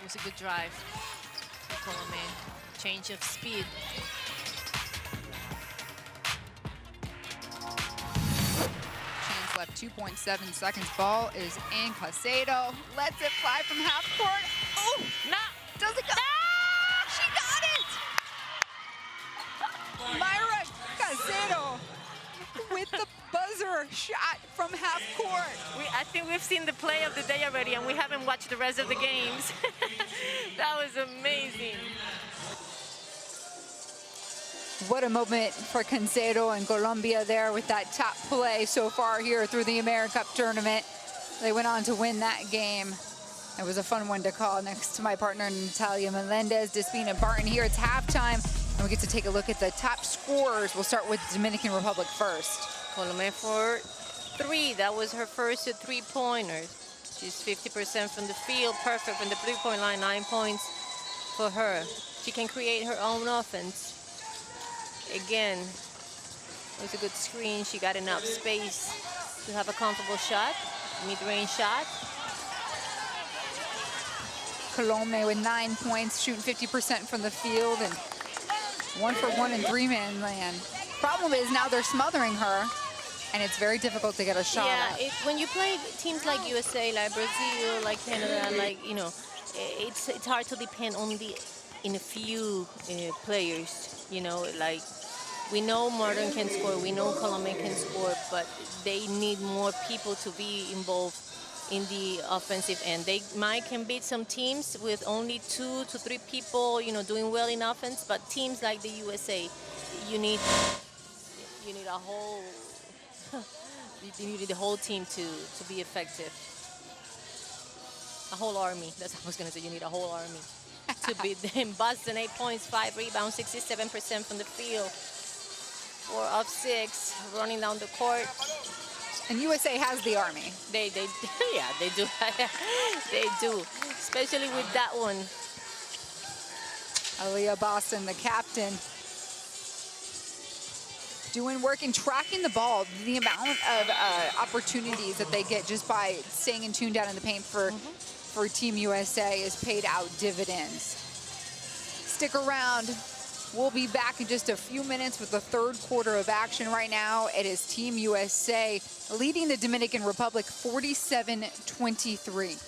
It was a good drive for Coleman. Change of speed. Left 2.7 seconds. Ball is in. Casado lets it fly from half court. Oh, does it go? Ah, she got it! Myra Casado with the buzzer shot from half court. I think we've seen the play of the day already, and we haven't watched the rest of the games. That was amazing. What a moment for Cancelo and Colombia there with that top play so far here through the AmeriCup tournament. They went on to win that game. It was a fun one to call next to my partner, Natalia Melendez, Despina Barton here. It's halftime, and we get to take a look at the top scorers. We'll start with Dominican Republic first. Colombia for 3. That was her first 3-pointer. She's 50% from the field, perfect from the 3-point line, 9 points for her. She can create her own offense. Again, it was a good screen. She got enough space to have a comfortable shot, mid-range shot. Colombia with 9 points, shooting 50% from the field, and 1 for 1 in 3-man land. Problem is now they're smothering her, and it's very difficult to get a shot up. When you play teams like USA, like Brazil, like Canada, like, you know, it's hard to depend only in a few players. You know, like, we know Martin can score, we know Colombia can score, but they need more people to be involved in the offensive end. They can beat some teams with only 2 to 3 people, you know, doing well in offense, but teams like the USA, you need a whole you need the whole team to be effective. A whole army. That's what I was gonna say. You need a whole army to beat them. Boston 8 points, 5 rebounds, 67% from the field. 4 of 6, running down the court. And USA has the army. They yeah, they do. They do, especially with that one. Aaliyah Boston, the captain, doing work and tracking the ball. The amount of opportunities that they get just by staying in tune down in the paint for Team USA has paid out dividends. Stick around. We'll be back in just a few minutes with the third quarter of action. Right now, it is Team USA leading the Dominican Republic 47-23.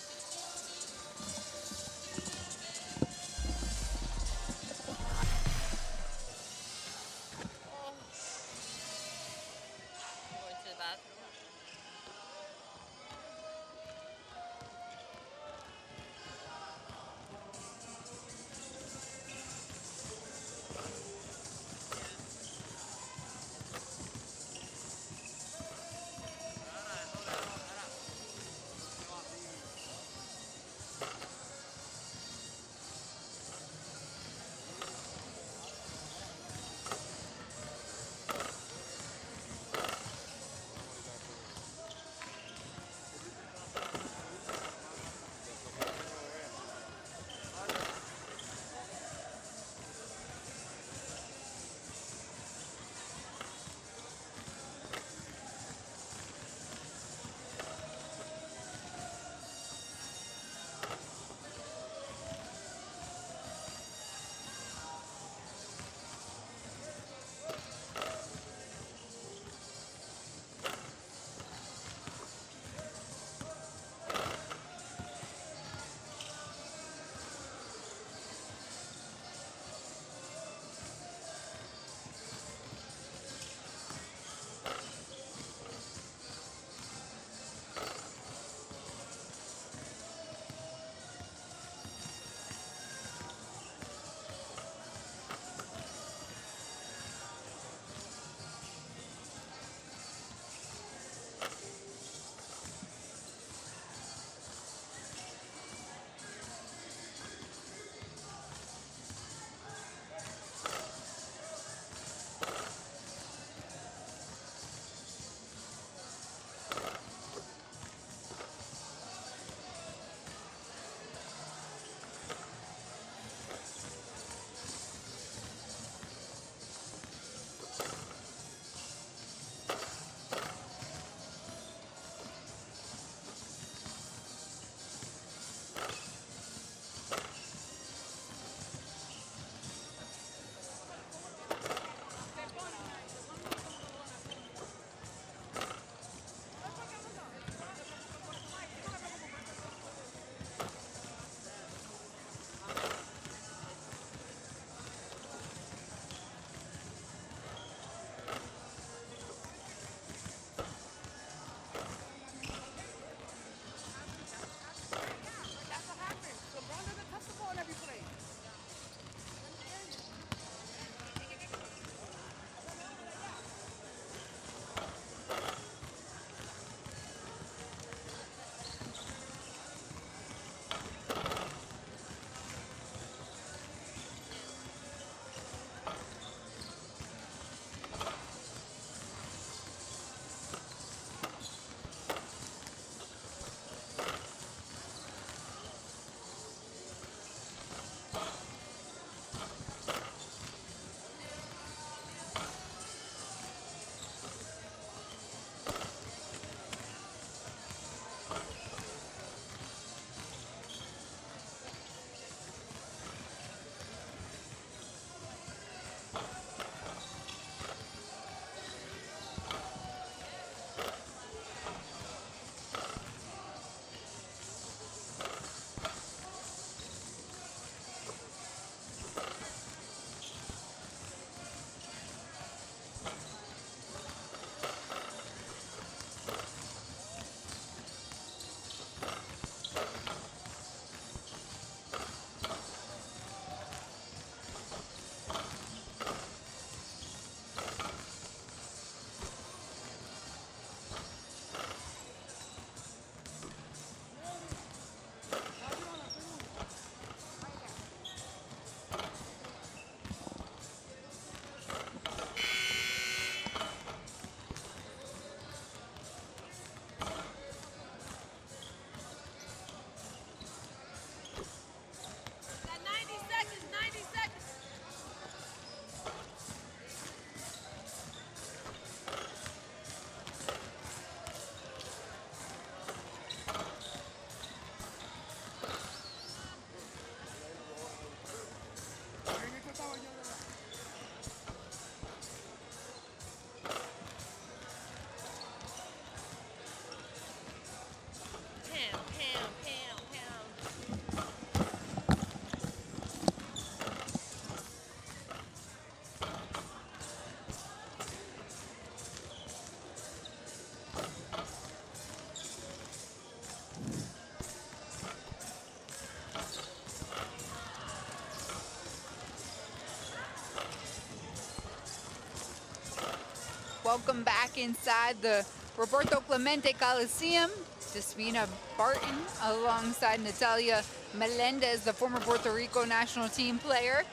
welcome back inside the Roberto Clemente Coliseum. Despina Barton alongside Natalia Melendez, the former Puerto Rico national team player.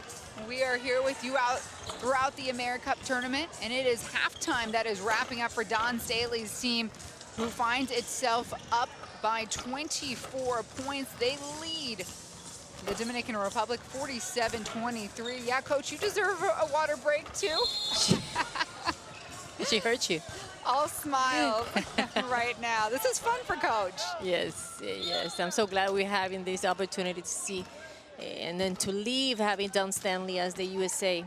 We are here with you out throughout the AmeriCup tournament, and it is halftime that is wrapping up for Don Staley's team, who finds itself up by 24 points. They lead the Dominican Republic 47-23. Yeah, Coach, you deserve a water break too. She hurt you. All smiles right now. This is fun for Coach. Yes, yes. I'm so glad we're having this opportunity to see and then to leave having Don Stanley as the USA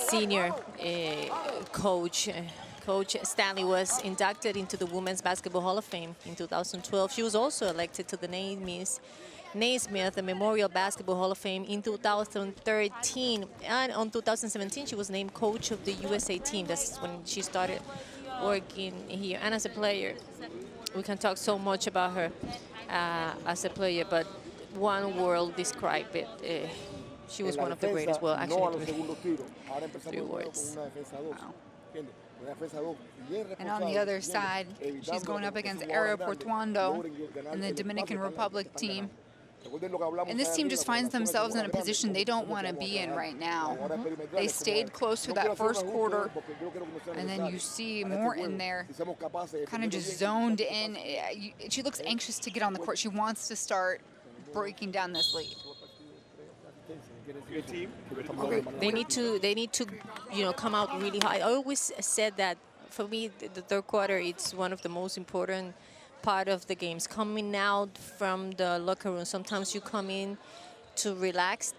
senior coach. Coach Stanley was inducted into the Women's Basketball Hall of Fame in 2012. She was also elected to the Naismith Memorial Basketball Hall of Fame in 2013. And on 2017, she was named coach of the USA team. That's when she started working here. And as a player, we can talk so much about her as a player, but one word described it. She was one of the greatest. Well, actually, three words. Wow. And on the other side, she's going up against Ariel Portuando and the Dominican Republic team. And this team just finds themselves in a position they don't want to be in right now. They stayed close to that first quarter, and then you see Morton there kind of just zoned in. She looks anxious to get on the court. She wants to start breaking down this lead. They need to, come out really high. I always said that for me, the third quarter, it's one of the most important part of the games. Coming out from the locker room, sometimes you come in to relax,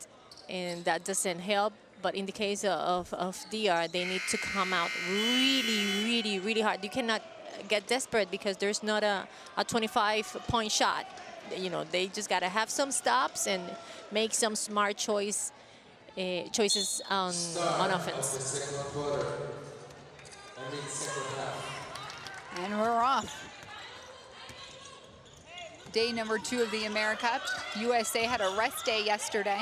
and that doesn't help. But in the case of DR, they need to come out really, really, really hard. You cannot get desperate because there's not a 25-point shot. They just got to have some stops and make some smart choices on offense. And we're off. Day number 2 of the AmeriCup. USA had a rest day yesterday,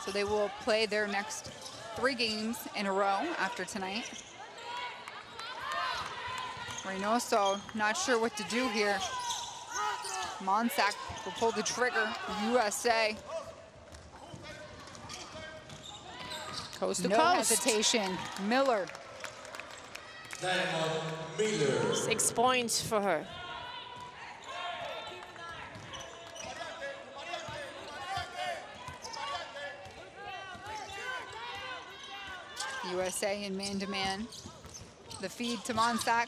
so they will play their next 3 games in a row after tonight. Reynoso not sure what to do here. Monsac will pull the trigger. USA. Coast to no coast. hesitation. Miller. 6 points for her. USA in man-to-man. The feed to Monsac.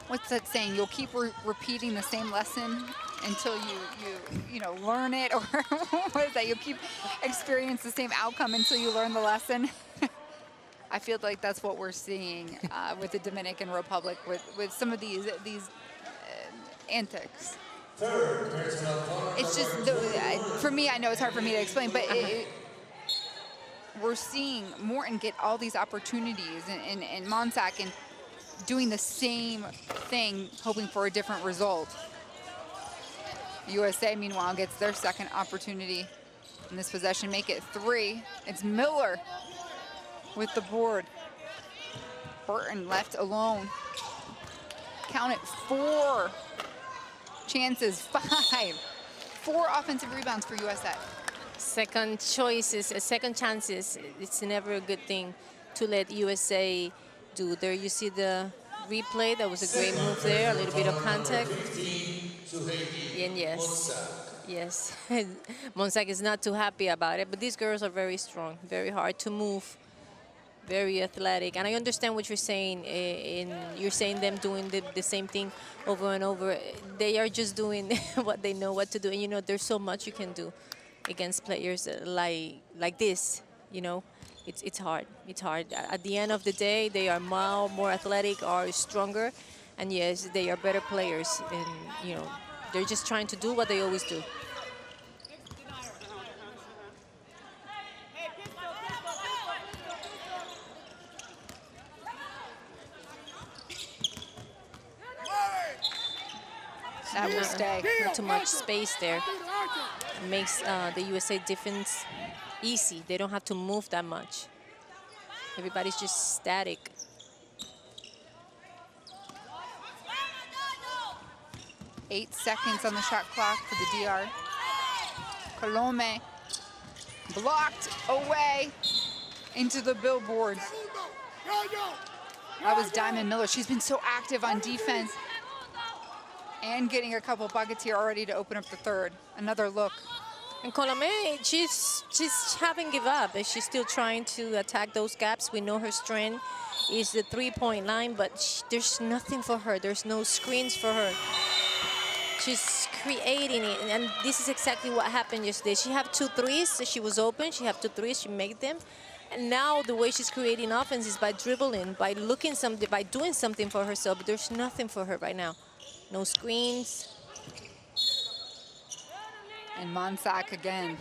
What's that saying? You'll keep repeating the same lesson until you learn it, or what is that? You'll keep experience the same outcome until you learn the lesson. I feel like that's what we're seeing with the Dominican Republic with some of these antics. It's just for me. I know it's hard for me to explain, but we're seeing Morton get all these opportunities, and Monsac and doing the same thing, hoping for a different result. USA, meanwhile, gets their second opportunity in this possession, make it 3. It's Miller with the board. Burton left alone. Count it, 4 chances, 5. 4 offensive rebounds for USA. Second choices, second chances. It's never a good thing to let USA do. There you see the replay. That was a great move there. A little bit of contact. And yes, Monsac is not too happy about it. But these girls are very strong, very hard to move, very athletic. And I understand what you're saying. You're saying them doing the same thing over and over. They are just doing what they know what to do. And there's so much you can do against players like this. It's hard. It's hard. At the end of the day, they are more athletic, are stronger, and yes, they are better players. And they're just trying to do what they always do. That will stay. Not too much space there. It makes the USA defense easy. They don't have to move that much. Everybody's just static. Eight seconds on the shot clock for the DR. Colome blocked away into the billboard. That was Diamond Miller. She's been so active on defense and getting a couple buckets here already to open up the third. Another look. And Colome, she's haven't give up. She's still trying to attack those gaps. We know her strength is the three-point line, but there's nothing for her. There's no screens for her. She's creating it, and this is exactly what happened yesterday. She had 2 threes, so she was open. She had 2 threes, she made them. And now the way she's creating offense is by dribbling, by looking something, by doing something for herself. But there's nothing for her right now. No screens. And Monsac again.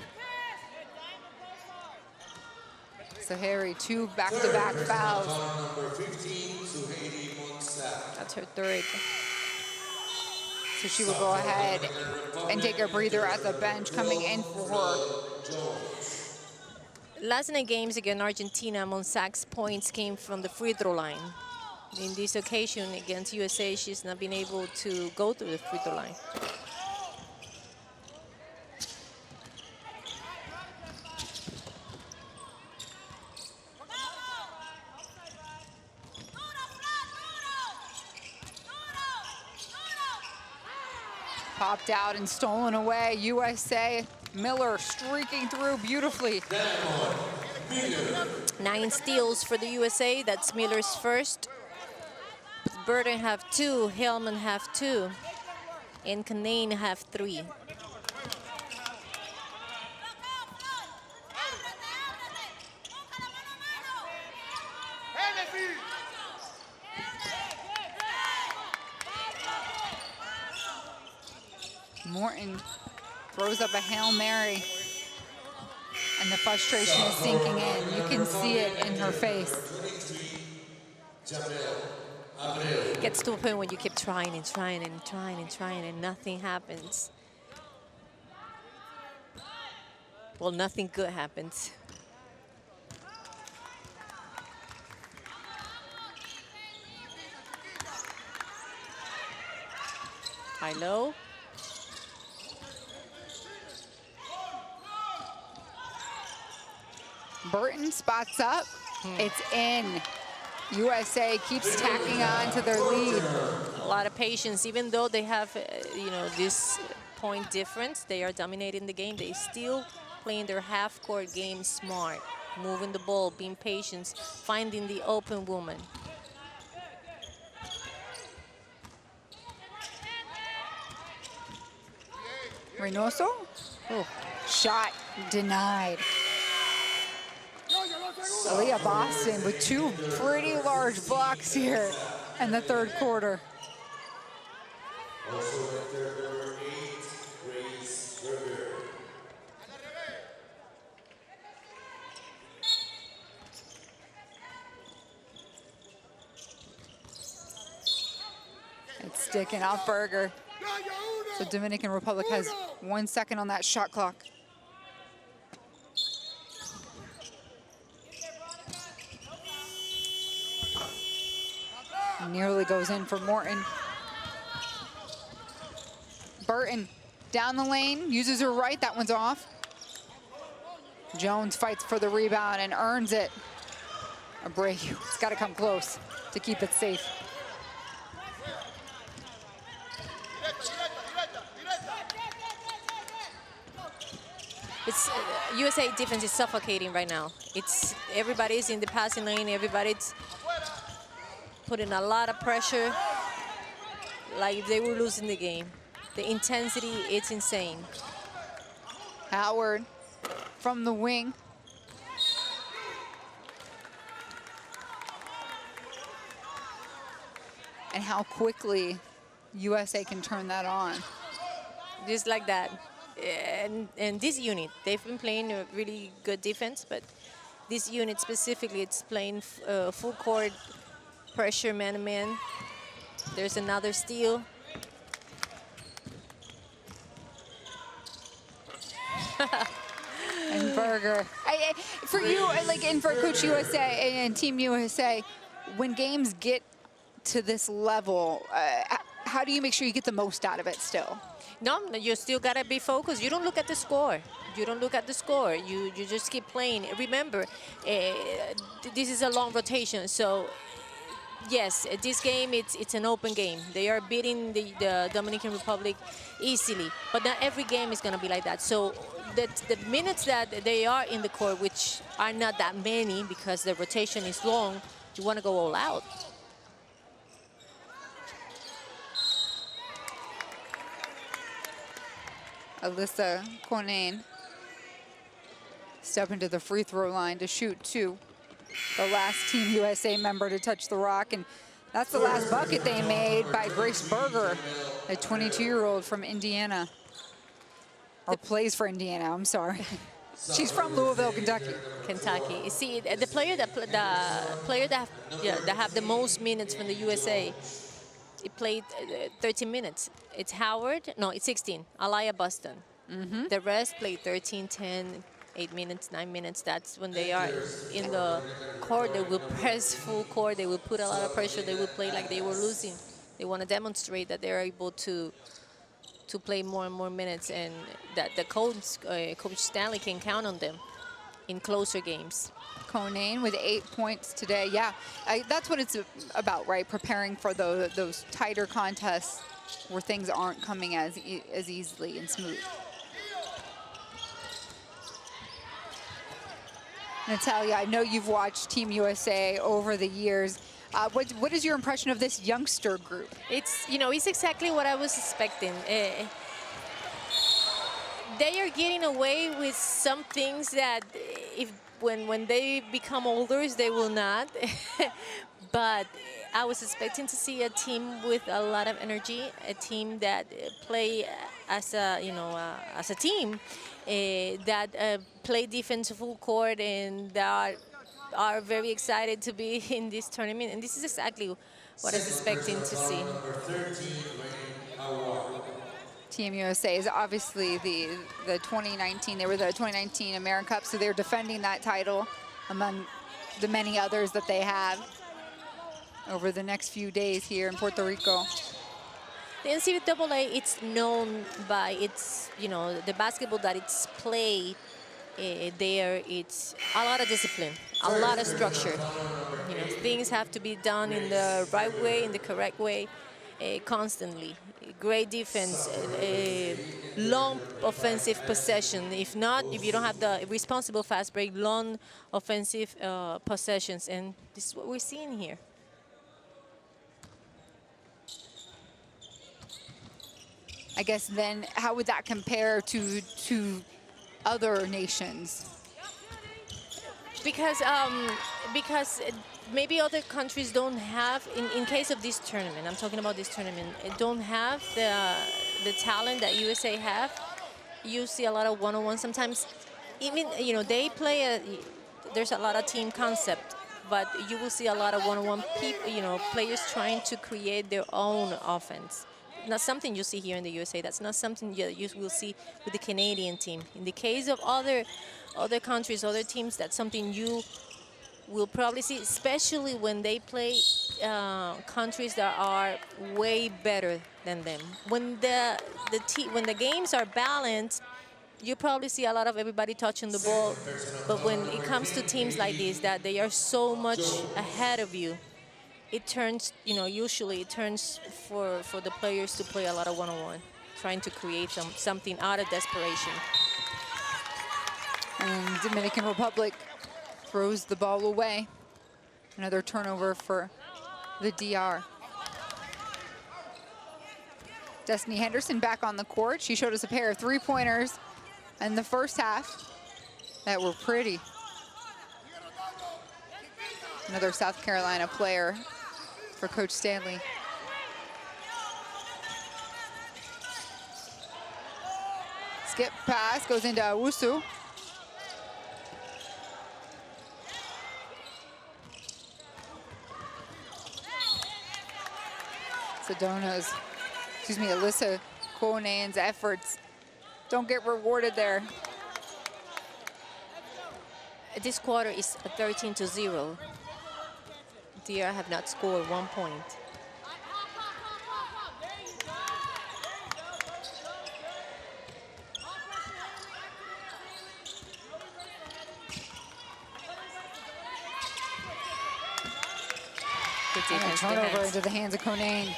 So Harry, 2 back-to-back fouls. Number 15, Suhaili Monsac. That's her third. So she will go ahead and take a breather at the bench, coming in for her. Last night games against Argentina, Monsac's points came from the free throw line. In this occasion against USA, she's not been able to go through the free throw line. Popped out and stolen away. USA, Miller streaking through beautifully. 9 steals for the USA. That's Miller's first. Burton have 2, Hillman have 2, and Canane have 3. Morton throws up a Hail Mary, and the frustration is sinking in. You can see it in her face. It gets to a point when you keep trying and trying and trying and trying and nothing happens. Well, nothing good happens. High low. Burton spots up. It's in. USA keeps tacking on to their lead. A lot of patience, even though they have, this point difference, they are dominating the game. They still playing their half-court game smart, moving the ball, being patient, finding the open woman. Reynoso? Oh, shot denied. Aaliyah Boston with 2 pretty large blocks here in the third quarter. Also entered number 8, Grace Berger. It's sticking out Berger. So Dominican Republic has 1 second on that shot clock. Nearly goes in for Morton. Burton down the lane, uses her right, that one's off. Jones fights for the rebound and earns it. Abreu, it's gotta come close to keep it safe. It's USA defense is suffocating right now. Everybody's in the passing lane, everybody's putting a lot of pressure, like they were losing the game. The intensity, it's insane. Howard from the wing. And how quickly USA can turn that on. Just like that. And this unit, they've been playing a really good defense, but this unit specifically, it's playing full court pressure, man-to-man. There's another steal. Berger. For you, like, and for Coach USA and Team USA, when games get to this level, how do you make sure you get the most out of it still? No, you still gotta be focused. You don't look at the score. You don't look at the score. You just keep playing. Remember, this is a long rotation, so yes, this game it's an open game. They are beating the Dominican Republic easily, but not every game is gonna be like that. So the minutes that they are in the court, which are not that many because the rotation is long, you want to go all out. Alyssa Konane step into the free throw line to shoot two. The last Team USA member to touch the rock, and that's the last bucket they made by Grace Berger, a 22-year-old from Indiana, or plays for Indiana, I'm sorry. She's from Louisville, Kentucky. Kentucky. You see, the player that have the most minutes from the USA, it played 13 minutes. It's Howard, no, it's 16, Aliyah Buston. The rest played 13, 10, 8 minutes, 9 minutes. That's when they are in the court. They will press full court. They will put a lot of pressure. They will play like they were losing. They want to demonstrate that they're able to play more and more minutes, and that the Coach Stanley can count on them in closer games. Konane with 8 points today. Yeah, that's what it's about, right? Preparing for those tighter contests where things aren't coming as easily and smooth. Natalia, I know you've watched Team USA over the years. What is your impression of this youngster group? It's exactly what I was expecting. They are getting away with some things that when they become older, they will not. But I was expecting to see a team with a lot of energy, a team that play as a team, that play defense full court, and that are very excited to be in this tournament. And this is exactly what I was expecting to see. Team USA is obviously the 2019, they were the 2019 AmeriCup, so they're defending that title among the many others that they have over the next few days here in Puerto Rico. The NCAA, it's known by its, the basketball that it's played there. It's a lot of discipline, a lot of structure. Things have to be done in the right way, in the correct way, constantly. Great defense, long offensive possession. If you don't have the responsible fast break, long offensive possessions, and this is what we're seeing here. I guess then, how would that compare to other nations? Because maybe other countries don't have, in case of this tournament, I'm talking about this tournament, don't have the talent that USA have. You see a lot of one-on-one sometimes. Even, they play, there's a lot of team concept, but you will see a lot of one-on-one people, players trying to create their own offense. Not something you see here in the USA. That's not something you will see with the Canadian team. In the case of other countries, other teams, that's something you will probably see, especially when they play countries that are way better than them. When the games are balanced, you probably see a lot of everybody touching the ball. But when it comes to teams like this, that they are so much ahead of you, it turns, usually it turns for the players to play a lot of one-on-one, trying to create something out of desperation. And Dominican Republic throws the ball away. Another turnover for the DR. Destiny Henderson back on the court. She showed us a pair of three-pointers in the first half that were pretty. Another South Carolina player for Coach Stanley. Skip pass goes into Owusu. Alyssa Konane's efforts don't get rewarded there. This quarter is 13-0. DR have not scored 1 point. Good And a defense, turnover defense. into the hands of Konane.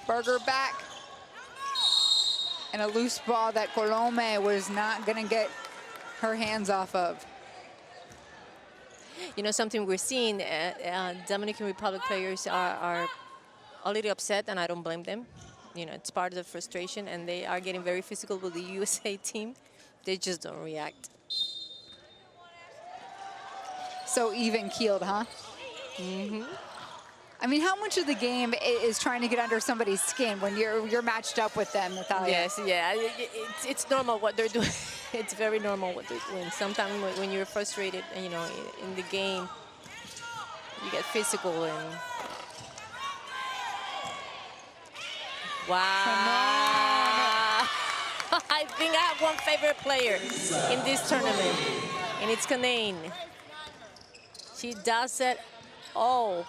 Berger back. And a loose ball that Colome was not going to get her hands off of. You know, something we're seeing, Dominican Republic players are a little upset, and I don't blame them. You know, it's part of the frustration, and they are getting very physical with the USA team. They just don't react. So even-keeled, huh? Mm-hmm. I mean, how much of the game is trying to get under somebody's skin when you're matched up with them, Natalia? Yes, yeah, it's normal what they're doing. It's very normal what they're doing. Sometimes when you're frustrated, you know, in the game, you get physical and. Wow! I think I have one favorite player in this tournament, and it's Konane. She does it all.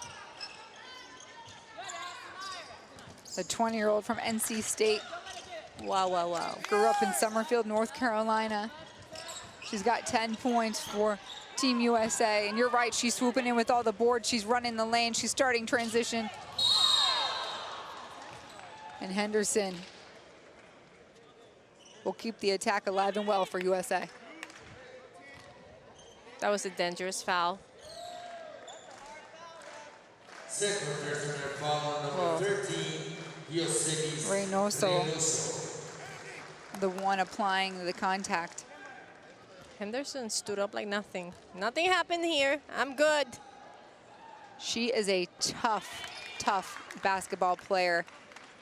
The 20-year-old from NC State. Wow, wow, wow. Grew up in Summerfield, North Carolina. She's got 10 points for Team USA. And you're right, she's swooping in with all the boards. She's running the lane. She's starting transition. And Henderson will keep the attack alive and well for USA. That was a dangerous foul. Second personal foul number 13, Yosemite Reynoso, the one applying the contact. Henderson stood up like nothing. Nothing happened here. I'm good. She is a tough, tough basketball player.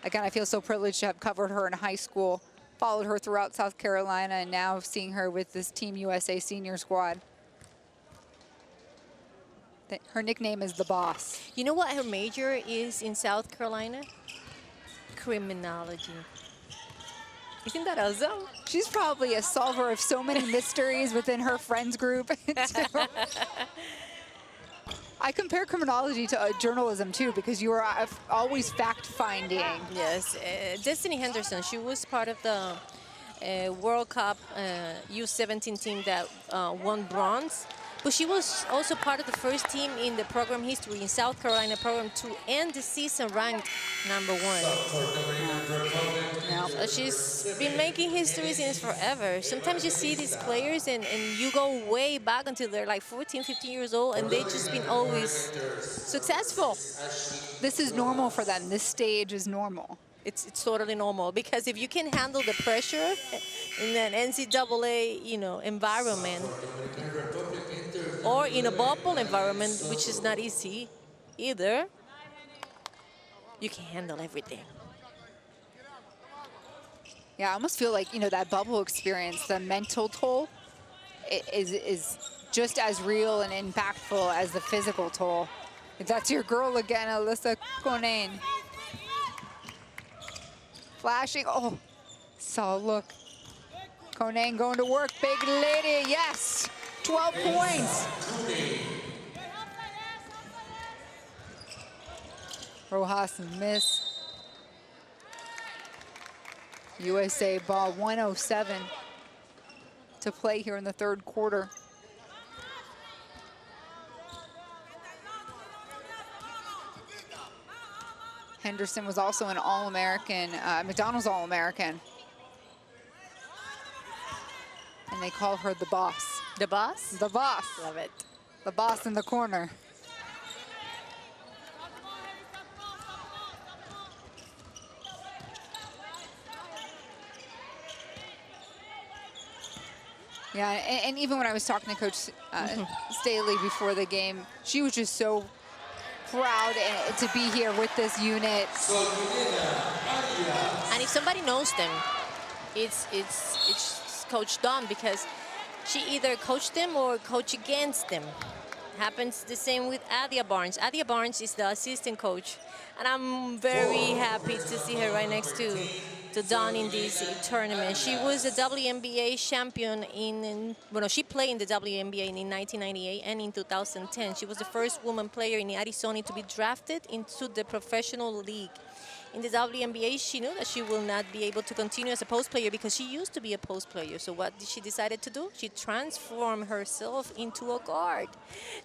Again, I feel so privileged to have covered her in high school, followed her throughout South Carolina, and now seeing her with this Team USA senior squad. Her nickname is the Boss. You know what her major is in South Carolina? Criminology. Isn't that awesome? She's probably a solver of so many mysteries within her friends group. I compare criminology to journalism too, because you are always fact-finding. Yes, Destiny Henderson, she was part of the World Cup U17 team that won bronze. But she was also part of the first team in the program history in South Carolina program to end the season ranked #1. She's been making history since forever. Sometimes you see these players and you go way back until they're like 14, 15 years old, and they've just been always successful. This is normal for them. This stage is normal. It's totally normal, because if you can handle the pressure in an NCAA, you know, environment, or in a bubble environment, which is not easy either, you can handle everything. Yeah, I almost feel like, you know, that bubble experience, the mental toll is just as real and impactful as the physical toll. If that's your girl again, Alyssa Konane. Flashing, oh, saw a look. Konane going to work, big lady, yes, 12 points. Rojas miss. USA ball, 1:07 to play here in the third quarter. Henderson was also an All-American, McDonald's All-American. And they call her the Boss. The Boss? The Boss. Love it. The Boss in the corner. Yeah, and even when I was talking to Coach Staley before the game, she was just so proud to be here with this unit. And if somebody knows them, it's Coach Dawn, because she either coached them or coach against them. Happens the same with Adia Barnes. Adia Barnes is the assistant coach, and I'm very happy to see her right next to to don in this tournament. She was a WNBA champion well, she played in the WNBA in 1998 and in 2010. She was the first woman player in Arizona to be drafted into the professional league. In the WNBA, she knew that she will not be able to continue as a post player because she used to be a post player. So what did she decided to do? She transformed herself into a guard.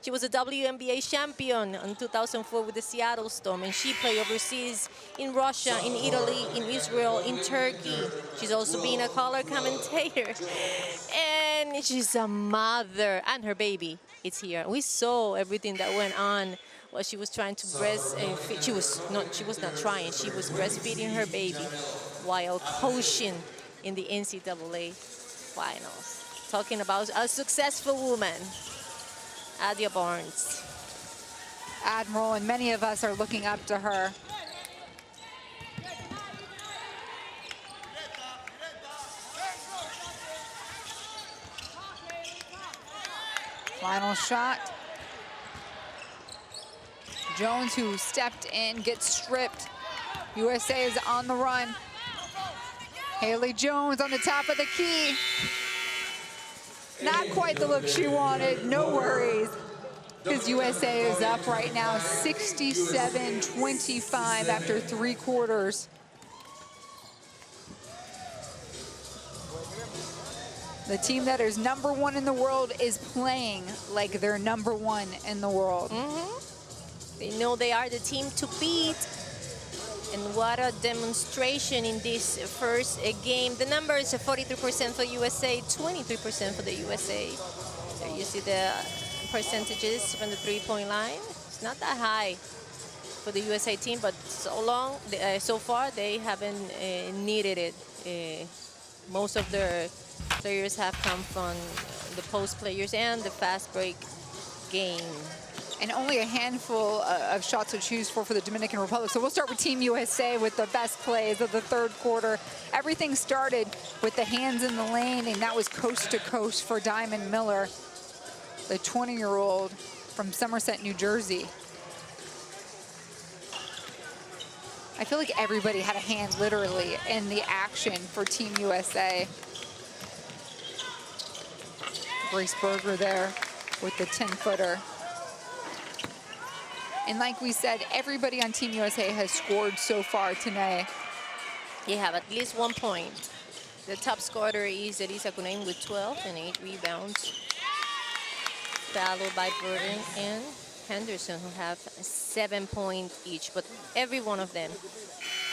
She was a WNBA champion in 2004 with the Seattle Storm, and she played overseas in Russia, in Italy, in Israel, in Turkey. She's also been a color commentator. And she's a mother, and her baby is here. We saw everything that went on. Well, she was trying to breastfeed. She was not trying. She was breastfeeding her baby while coaching in the NCAA finals. Talking about a successful woman, Adia Barnes. Admiral, and many of us are looking up to her. Final shot. Jones, who stepped in, gets stripped. USA is on the run. Haley Jones on the top of the key. Not quite the look she wanted, no worries, because USA is up right now 67-25 after 3 quarters. The team that is #1 in the world is playing like they're #1 in the world. They know they are the team to beat. And what a demonstration in this first game. The number is 43% for USA, 23% for the USA. There you see the percentages from the three-point line. It's not that high for the USA team, but so far they haven't needed it. Most of their players have come from the post players and the fast break game. And only a handful of shots to choose for the Dominican Republic. So we'll start with Team USA with the best plays of the 3rd quarter. Everything started with the hands in the lane, and that was coast to coast for Diamond Miller, the 20-year-old from Somerset, New Jersey. I feel like everybody had a hand literally in the action for Team USA. Grace Berger there with the 10-footer. And like we said, everybody on Team USA has scored so far tonight. They have at least 1 point. The top scorer is Elisa Cunain with 12 and 8 rebounds, followed by Burton and Henderson, who have 7 points each. But every one of them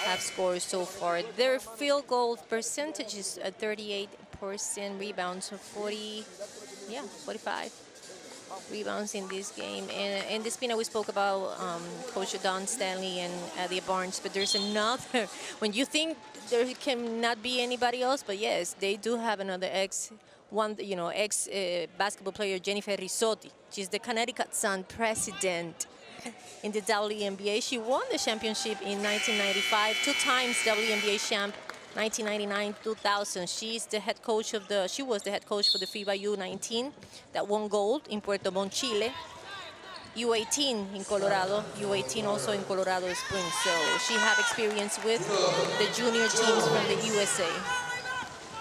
have scored so far. Their field goal percentage is at 38%, rebounds of 45 rebounds in this game. And in this spin, we spoke about Coach Don Stanley and Adia Barnes, but there's another. When you think there cannot be anybody else, but yes, they do have another ex-basketball player, Jennifer Rizzotti. She's the Connecticut Sun president in the WNBA. She won the championship in 1995, 2 times WNBA champ. 1999, 2000. She was the head coach for the FIBA U19 that won gold in Puerto Montt, Chile. U18 in Colorado, U18 also in Colorado Springs. So she had experience with the junior teams from the USA.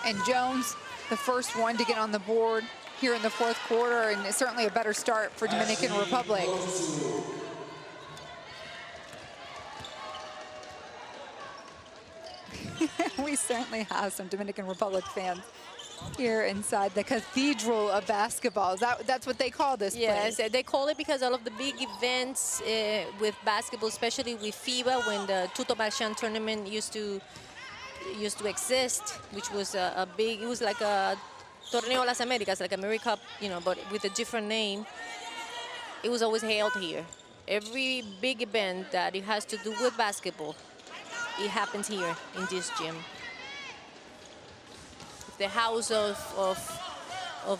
And Jones, the first one to get on the board here in the 4th quarter, and it's certainly a better start for Dominican Republic. We certainly have some Dominican Republic fans here inside the cathedral of basketball. That's what they call this place. Yes, they call it because all of the big events with basketball, especially with FIBA, when the Tuto Marchand tournament used to exist, which was it was like a Torneo Las Americas, like AmeriCup, but with a different name. It was always held here. Every big event that it has to do with basketball, it happens here in this gym. The house of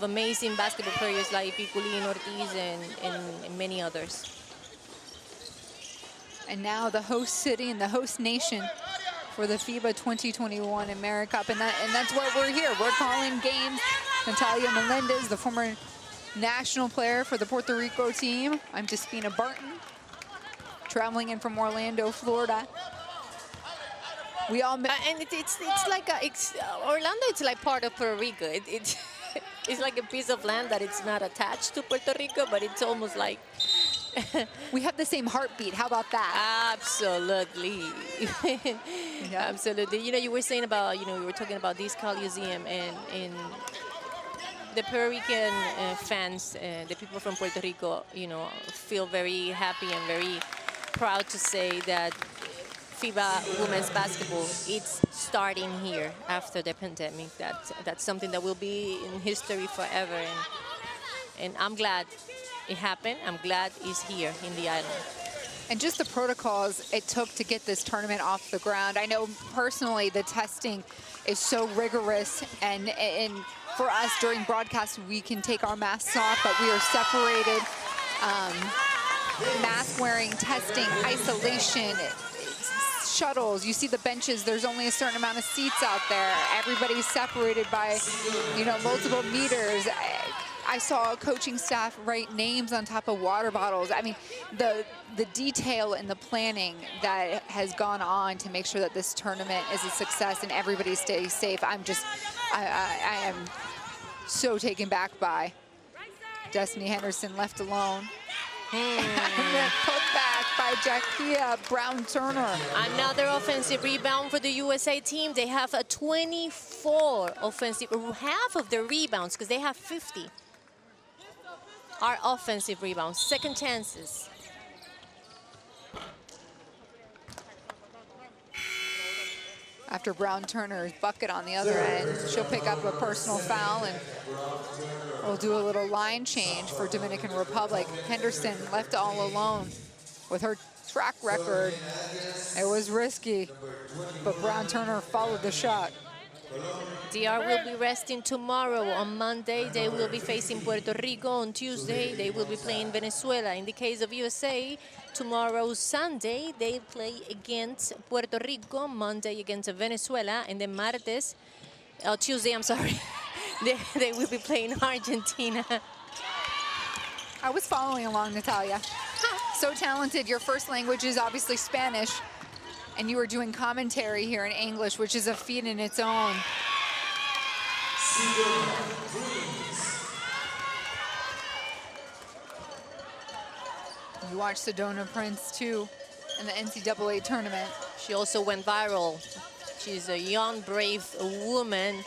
amazing basketball players like Piculín, Ortiz, and many others. And now the host city and the host nation for the FIBA 2021 AmeriCup, and that's why we're here. We're calling games. Natalia Melendez, the former national player for the Puerto Rico team. I'm Despina Barton, traveling in from Orlando, Florida. We all And it's like Orlando. It's like part of Puerto Rico. It's like a piece of land that it's not attached to Puerto Rico, but it's almost like we have the same heartbeat. How about that? absolutely, Yeah. absolutely. You know, you were saying about you were talking about this Coliseum and the Puerto Rican fans, the people from Puerto Rico, feel very happy and very proud to say that FIBA women's basketball, it's starting here after the pandemic. That's something that will be in history forever. And I'm glad it happened. I'm glad it's here in the island. And just the protocols it took to get this tournament off the ground. I know personally the testing is so rigorous, and for us during broadcast we can take our masks off, but we are separated. Mask wearing, testing, isolation, shuttles. You see the benches, there's only a certain amount of seats out there. Everybody's separated by, multiple meters. I saw coaching staff write names on top of water bottles. I mean, the detail and the planning that has gone on to make sure that this tournament is a success and everybody stays safe. I am so taken back by Destiny Henderson left alone. Put back by Jackia Brown-Turner. Another offensive rebound for the USA team. They have a 24 offensive, half of the rebounds, because they have 50, are offensive rebounds, second chances. After Brown-Turner's bucket on the other end, she'll pick up a personal foul, and we'll do a little line change for Dominican Republic. Henderson left all alone with her track record. It was risky, but Brown-Turner followed the shot. DR will be resting tomorrow. On Monday, they will be facing Puerto Rico. On Tuesday, they will be playing Venezuela. In the case of USA, tomorrow, Sunday, they play against Puerto Rico. Monday against Venezuela. And then Tuesday, I'm sorry, they will be playing Argentina. I was following along, Natalia. So talented. Your first language is obviously Spanish, and you were doing commentary here in English, which is a feat in its own. You watched Sedona Prince, too, in the NCAA tournament. She also went viral. She's a young, brave woman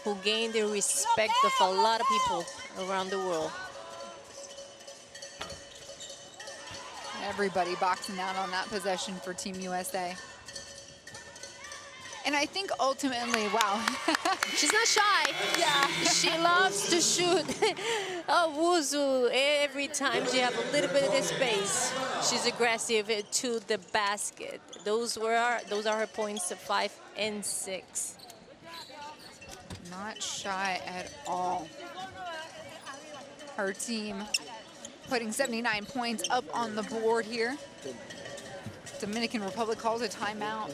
who gained the respect of a lot of people around the world. Everybody boxing out on that possession for Team USA. And I think ultimately, wow. She's not shy. Yeah. She loves to shoot. Wuzu, every time she has a little bit of the space, she's aggressive to the basket. Those are her points of 5 and 6. Not shy at all. Her team putting 79 points up on the board here. Dominican Republic calls a timeout.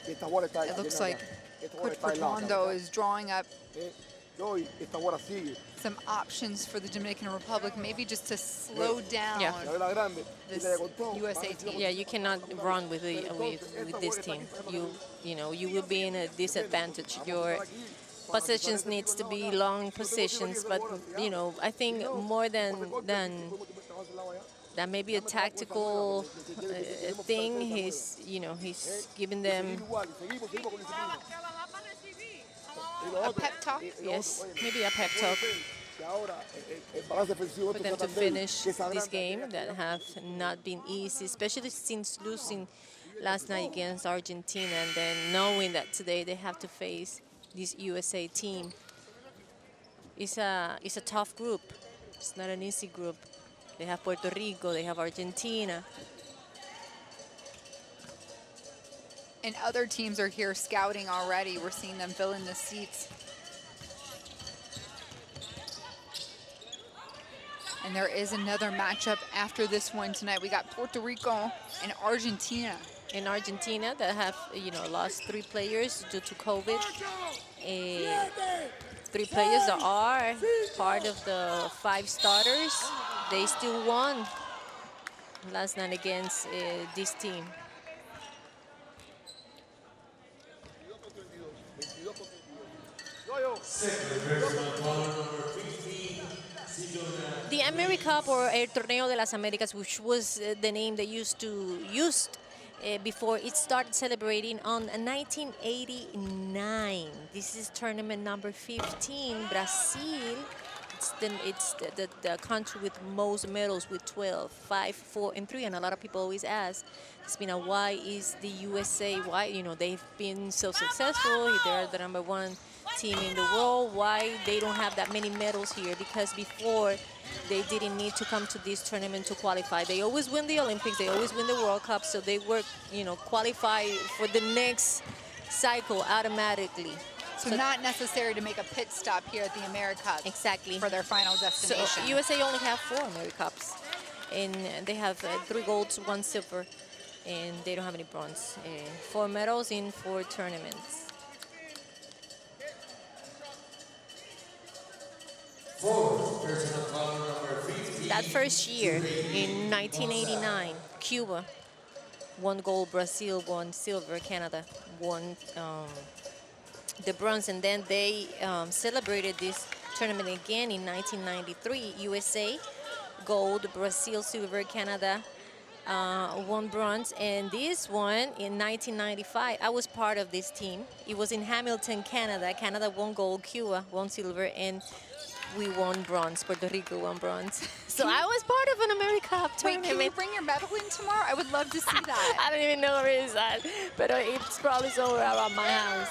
It looks like Coach Bertondo is drawing up some options for the Dominican Republic, maybe just to slow down this USA team. Yeah, you cannot run with this team. You will be in a disadvantage. Your possessions needs to be long possessions, but I think more than that may be a tactical thing. He's giving them A pep talk? yes, maybe a pep talk for them to finish this game that have not been easy, especially since losing last night against Argentina, and then knowing that today they have to face this USA team. It's a tough group. It's not an easy group. They have Puerto Rico, they have Argentina. And other teams are here scouting already. We're seeing them fill in the seats. And there is another matchup after this one tonight. We got Puerto Rico and Argentina. In Argentina, that have lost 3 players due to COVID. 3 players that are part of the 5 starters. They still won last night against this team. Second personal foul number 15, The AmeriCup, or El Torneo de las Américas, which was the name they used to use before it started celebrating on 1989. This is tournament number 15. Brazil, it's the country with most medals with 12, 5, 4, and 3. And a lot of people always ask, why is the USA, why, they've been so successful, they're the #1 team in the world, why they don't have that many medals here? Because before, they didn't need to come to this tournament to qualify. They always win the Olympics, they always win the World Cup, so they were, qualify for the next cycle automatically. So not necessary to make a pit stop here at the AmeriCup. Exactly. For their final destination. So USA only have 4 AmeriCups, and they have 3 golds, 1 silver, and they don't have any bronze. 4 medals in 4 tournaments. fourth personal foul number 15. That first year, in 1989, Cuba won gold, Brazil won silver, Canada won the bronze, and then they celebrated this tournament again in 1993. USA gold, Brazil silver, Canada won bronze, and this one in 1995. I was part of this team. It was in Hamilton, Canada. Canada won gold, Cuba won silver, and we won bronze. Puerto Rico won bronze. So I was part of an AmeriCup tournament. Wait, can you bring your medal in tomorrow? I would love to see that. I don't even know where it's at, but it's probably somewhere around my house.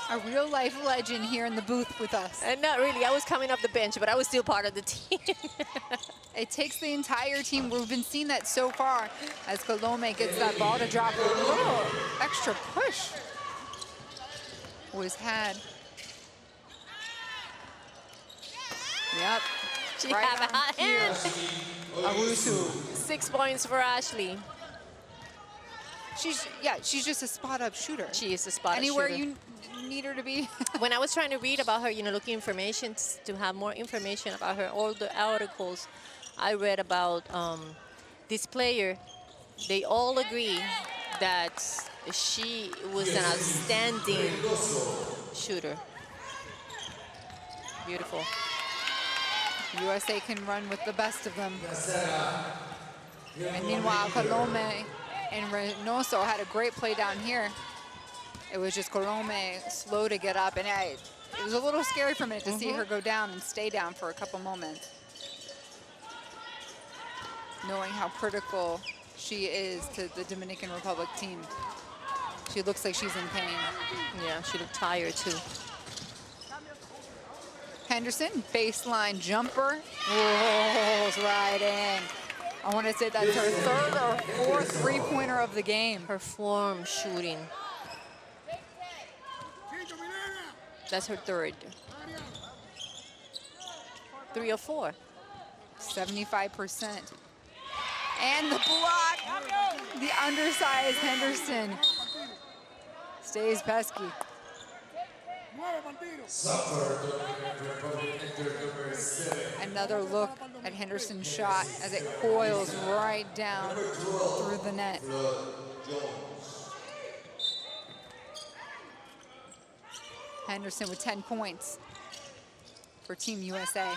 A real-life legend here in the booth with us. Not really. I was coming off the bench, but I was still part of the team. It takes the entire team. We've been seeing that so far as Colome gets that ball to drop. A little extra push was had. Yep. She right have a on hot cue. hand. Awusu. 6 points for Ashley. She's just a spot-up shooter. She is a spot Anywhere shooter. you need her to be. When I was trying to read about her, looking information to have more information about her, all the articles I read about this player, they all agree that she was an outstanding shooter. Beautiful. USA can run with the best of them. And meanwhile, Colome and Reynoso had a great play down here. It was just Colome slow to get up, and it was a little scary for a minute to see her go down and stay down for a couple moments. Knowing how critical she is to the Dominican Republic team. She looks like she's in pain. Yeah, she looked tired too. Henderson, baseline jumper, rolls right in. I want to say that's her 3rd or 4th three-pointer of the game. Her form shooting. That's her 3rd. 3 or 4. 75%. And the block, the undersized Henderson stays pesky. Another look at Henderson's shot as it coils right down through the net. Henderson with 10 points for Team USA.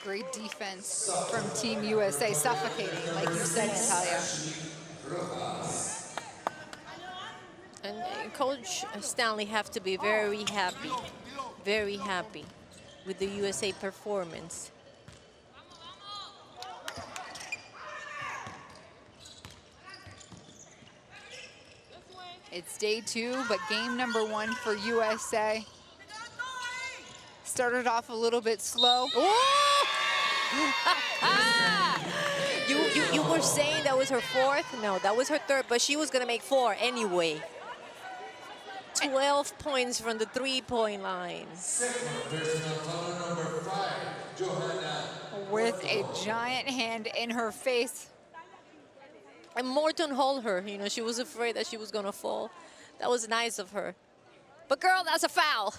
Great defense from Team USA, suffocating, like you said, Natalia. And Coach Stanley have to be very happy with the USA performance. It's day 2, but game number 1 for USA. Started off a little bit slow. You were saying that was her 4th? No, that was her 3rd, but she was gonna make 4 anyway. 12 points from the 3-point line. With a giant hand in her face. And Morton hold her, she was afraid that she was gonna fall. That was nice of her. But girl, that's a foul.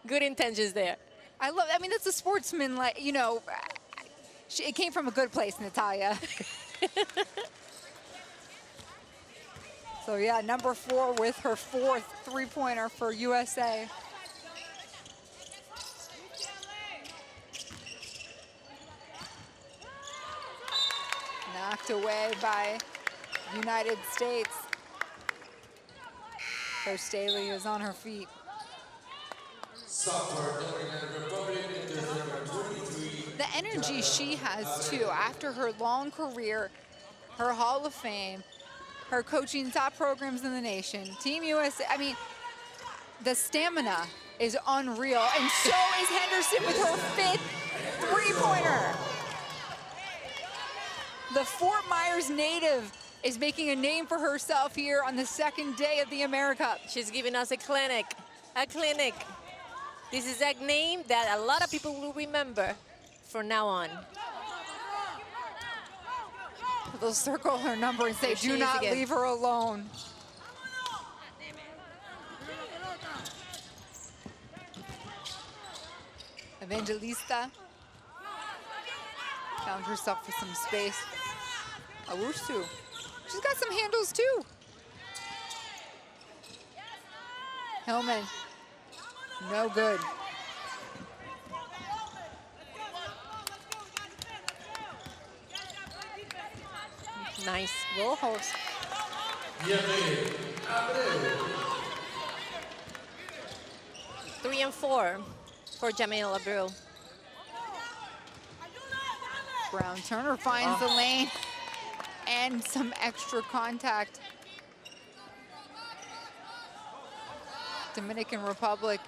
Good intentions there. I mean, that's a sportsman, like, you know, it came from a good place, Natalia. So yeah, number 4 with her 4th three-pointer for USA. Knocked away by United States. Coach Staley is on her feet. Dominican Republic, number 23. The energy she has too, after her long career, her Hall of Fame, her coaching top programs in the nation, Team USA, I mean, the stamina is unreal, and so is Henderson with her 5th three-pointer. The Fort Myers native is making a name for herself here on the 2nd day of the AmeriCup. She's giving us a clinic, a clinic. This is a name that a lot of people will remember from now on. They'll circle her number and say, do not leave her alone. Evangelista found herself with some space. Awusu, she's got some handles too. Hillman, no good. Nice roll host. 3 and 4 for Jamil Abreu. Brown Turner finds the lane and some extra contact. Dominican Republic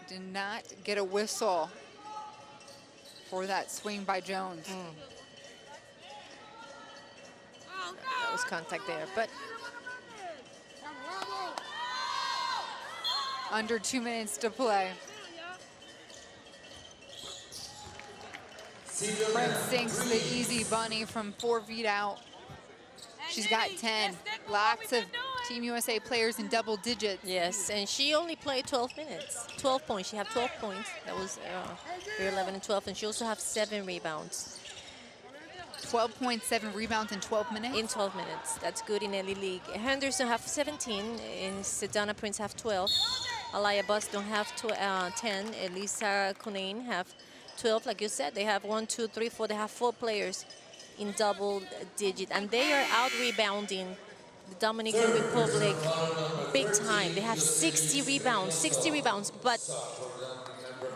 did not get a whistle for that swing by Jones. That was contact there, but under 2 minutes to play. Prince sinks the easy bunny from 4 feet out. She's got 10. Lots of Team USA players in double digits. yes, and she only played 12 minutes. 12 points. She had 12 points. That was her 11 and 12, and she also have 7 rebounds. 12.7 rebounds in 12 minutes? In 12 minutes. That's good in any league. Henderson have 17, and Sedana Prince have 12. Alaya Boston have 10. Elisa Kunane have 12. Like you said, they have 1, 2, 3, 4. They have 4 players in double digit, and they are out rebounding the Dominican Republic big time. They have 60 rebounds, but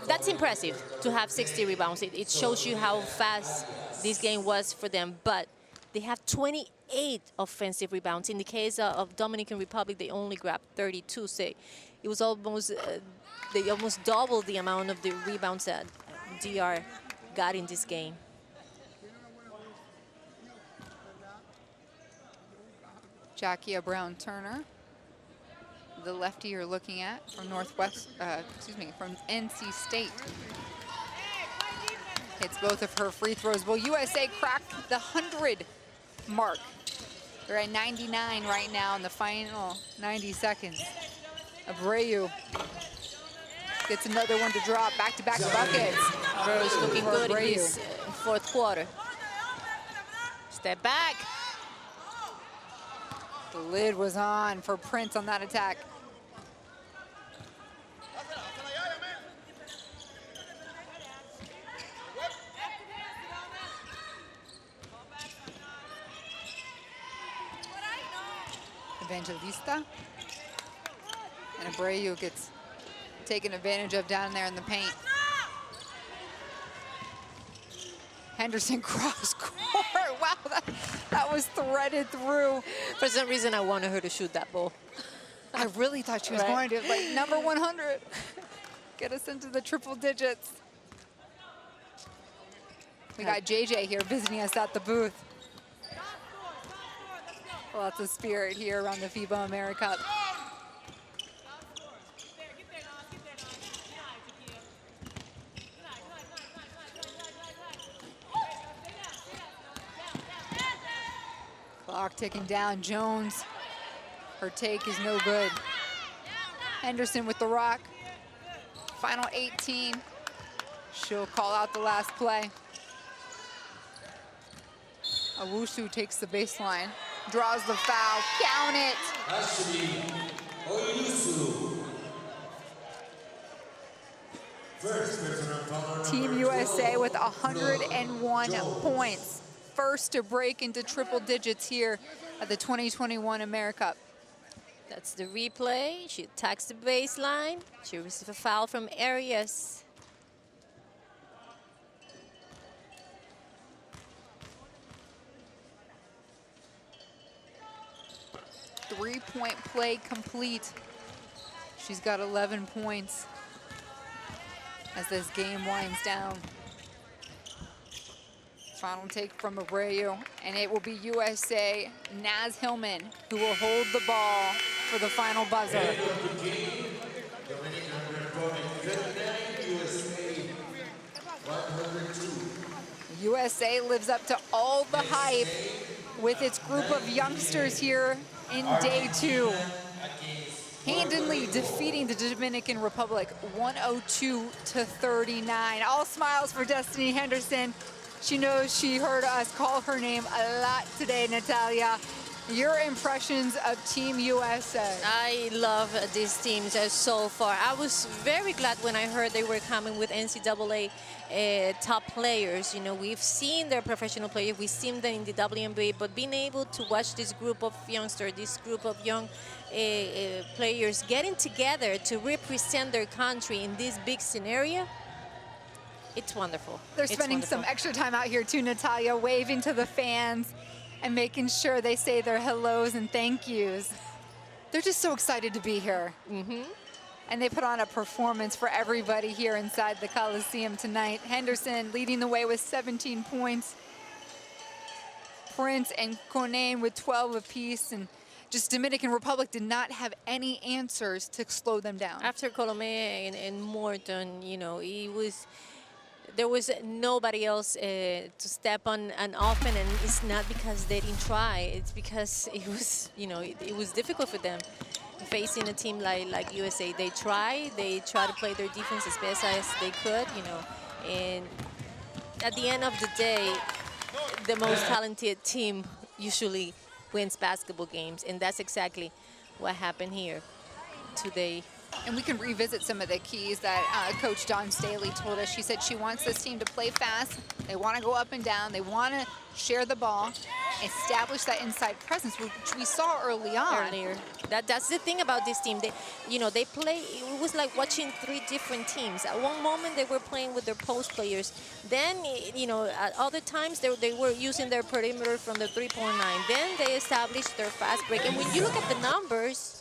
that's impressive to have 60 rebounds. It shows you how fast this game was for them, but they have 28 offensive rebounds. In the case of Dominican Republic, they only grabbed 32. So it was almost, they almost doubled the amount of the rebounds that DR got in this game. Jackia Brown Turner, the lefty you're looking at from from NC State. Hits both of her free throws. Well, USA cracked the 100 mark. They're at 99 right now in the final 90 seconds. Abreu gets another one to drop, back-to-back buckets. Abreu's looking good in this 4th quarter. Step back. The lid was on for Prince on that attack. Evangelista. And Abreu gets taken advantage of down there in the paint. Henderson cross court. Wow, that was threaded through. For some reason, I wanted her to shoot that ball. I really thought she was going to, like, number 100. Get us into the triple digits. We got JJ here visiting us at the booth. Lots of spirit here around the FIBA AmeriCup. Clock ticking down. Jones, her take is no good. Henderson with the rock. Final 18. She'll call out the last play. Owusu takes the baseline, draws the foul, count it. Ashby Owusu. First personal foul Team number USA 12, with 101 Jones. points. First to break into triple digits here at the 2021 AmeriCup. That's the replay. She attacks the baseline. She receives a foul from Arias. Three-point play complete. She's got 11 points as this game winds down. Final take from Abreu, and it will be USA Naz Hillman who will hold the ball for the final buzzer. End of the game, Dominican Republic 59, USA 102. USA lives up to all the hype with its group of youngsters here in day 2. Handily defeating the Dominican Republic 102-39. All smiles for Destiny Henderson. She knows she heard us call her name a lot today, Natalia. Your impressions of Team USA? I love these teams so far. I was very glad when I heard they were coming with NCAA top players. You know, we've seen their professional players, we've seen them in the WNBA, but being able to watch this group of youngsters, this group of young players getting together to represent their country in this big scenario, it's wonderful. They're spending some extra time out here too, Natalia, waving to the fans and making sure they say their hellos and thank yous. They're just so excited to be here. And they put on a performance for everybody here inside the Coliseum tonight. Henderson leading the way with 17 points. Prince and Conan with 12 apiece. And just Dominican Republic did not have any answers to slow them down. After Colomé and Morton, you know, there was nobody else to step on and often, and it's not because they didn't try. It's because it was, you know, it was difficult for them facing a team like USA. They try to play their defense as best as they could, you know, and at the end of the day, the most talented team usually wins basketball games, and that's exactly what happened here today. And we can revisit some of the keys that Coach Dawn Staley told us. She said she wants this team to play fast. They want to go up and down. They want to share the ball, establish that inside presence, which we saw early on. That's the thing about this team. They, you know, they play. It was like watching 3 different teams. At one moment, they were playing with their post players. Then, you know, at other times, they were using their perimeter from the 3-point line. Then they established their fast break. And when you look at the numbers,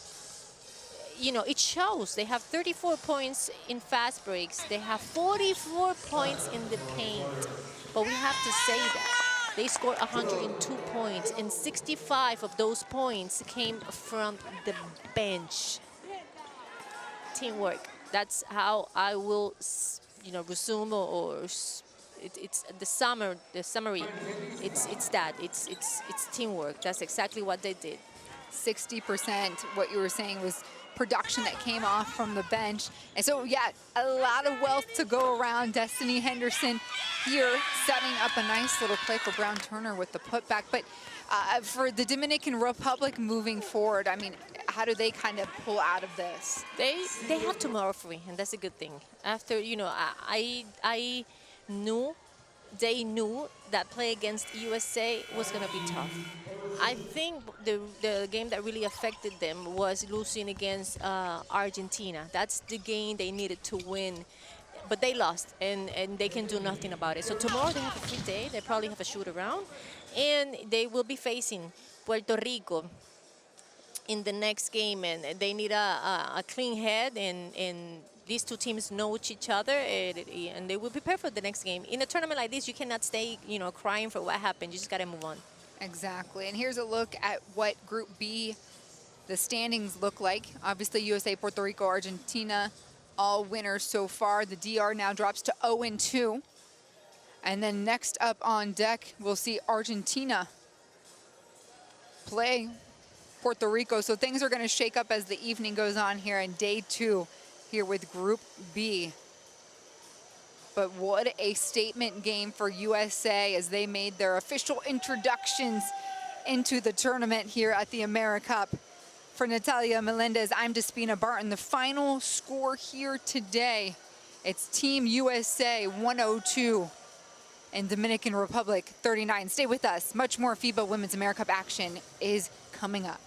you know, it shows. They have 34 points in fast breaks. They have 44 points in the paint. But we have to say that. They scored 102 points, and 65 of those points came from the bench. Teamwork. That's how I will, you know, resume it's the summary. It's that. It's teamwork. That's exactly what they did. 60%, what you were saying was production that came off from the bench. And so, yeah, a lot of wealth to go around. Destiny Henderson here setting up a nice little play for Brown Turner with the putback. But for the Dominican Republic moving forward, I mean, how do they kind of pull out of this? They have tomorrow free, and that's a good thing. After, you know, they knew that play against USA was going to be tough. I think the game that really affected them was losing against Argentina. That's the game they needed to win, but they lost, and they can do nothing about it. So tomorrow they have a free day. They probably have a shoot around, and they will be facing Puerto Rico in the next game, and they need a clean head, and these two teams know each other, and they will prepare for the next game. In a tournament like this, you cannot stay, you know, crying for what happened. You just got to move on. Exactly. And here's a look at what Group B, the standings look like. Obviously, USA, Puerto Rico, Argentina, all winners so far. The DR now drops to 0-2. And then next up on deck, we'll see Argentina play Puerto Rico. So things are going to shake up as the evening goes on here in day 2 here with Group B. But what a statement game for USA as they made their official introductions into the tournament here at the AmeriCup. For Natalia Melendez, I'm Despina Barton. The final score here today, it's Team USA 102 and Dominican Republic 39. Stay with us. Much more FIBA Women's AmeriCup action is coming up.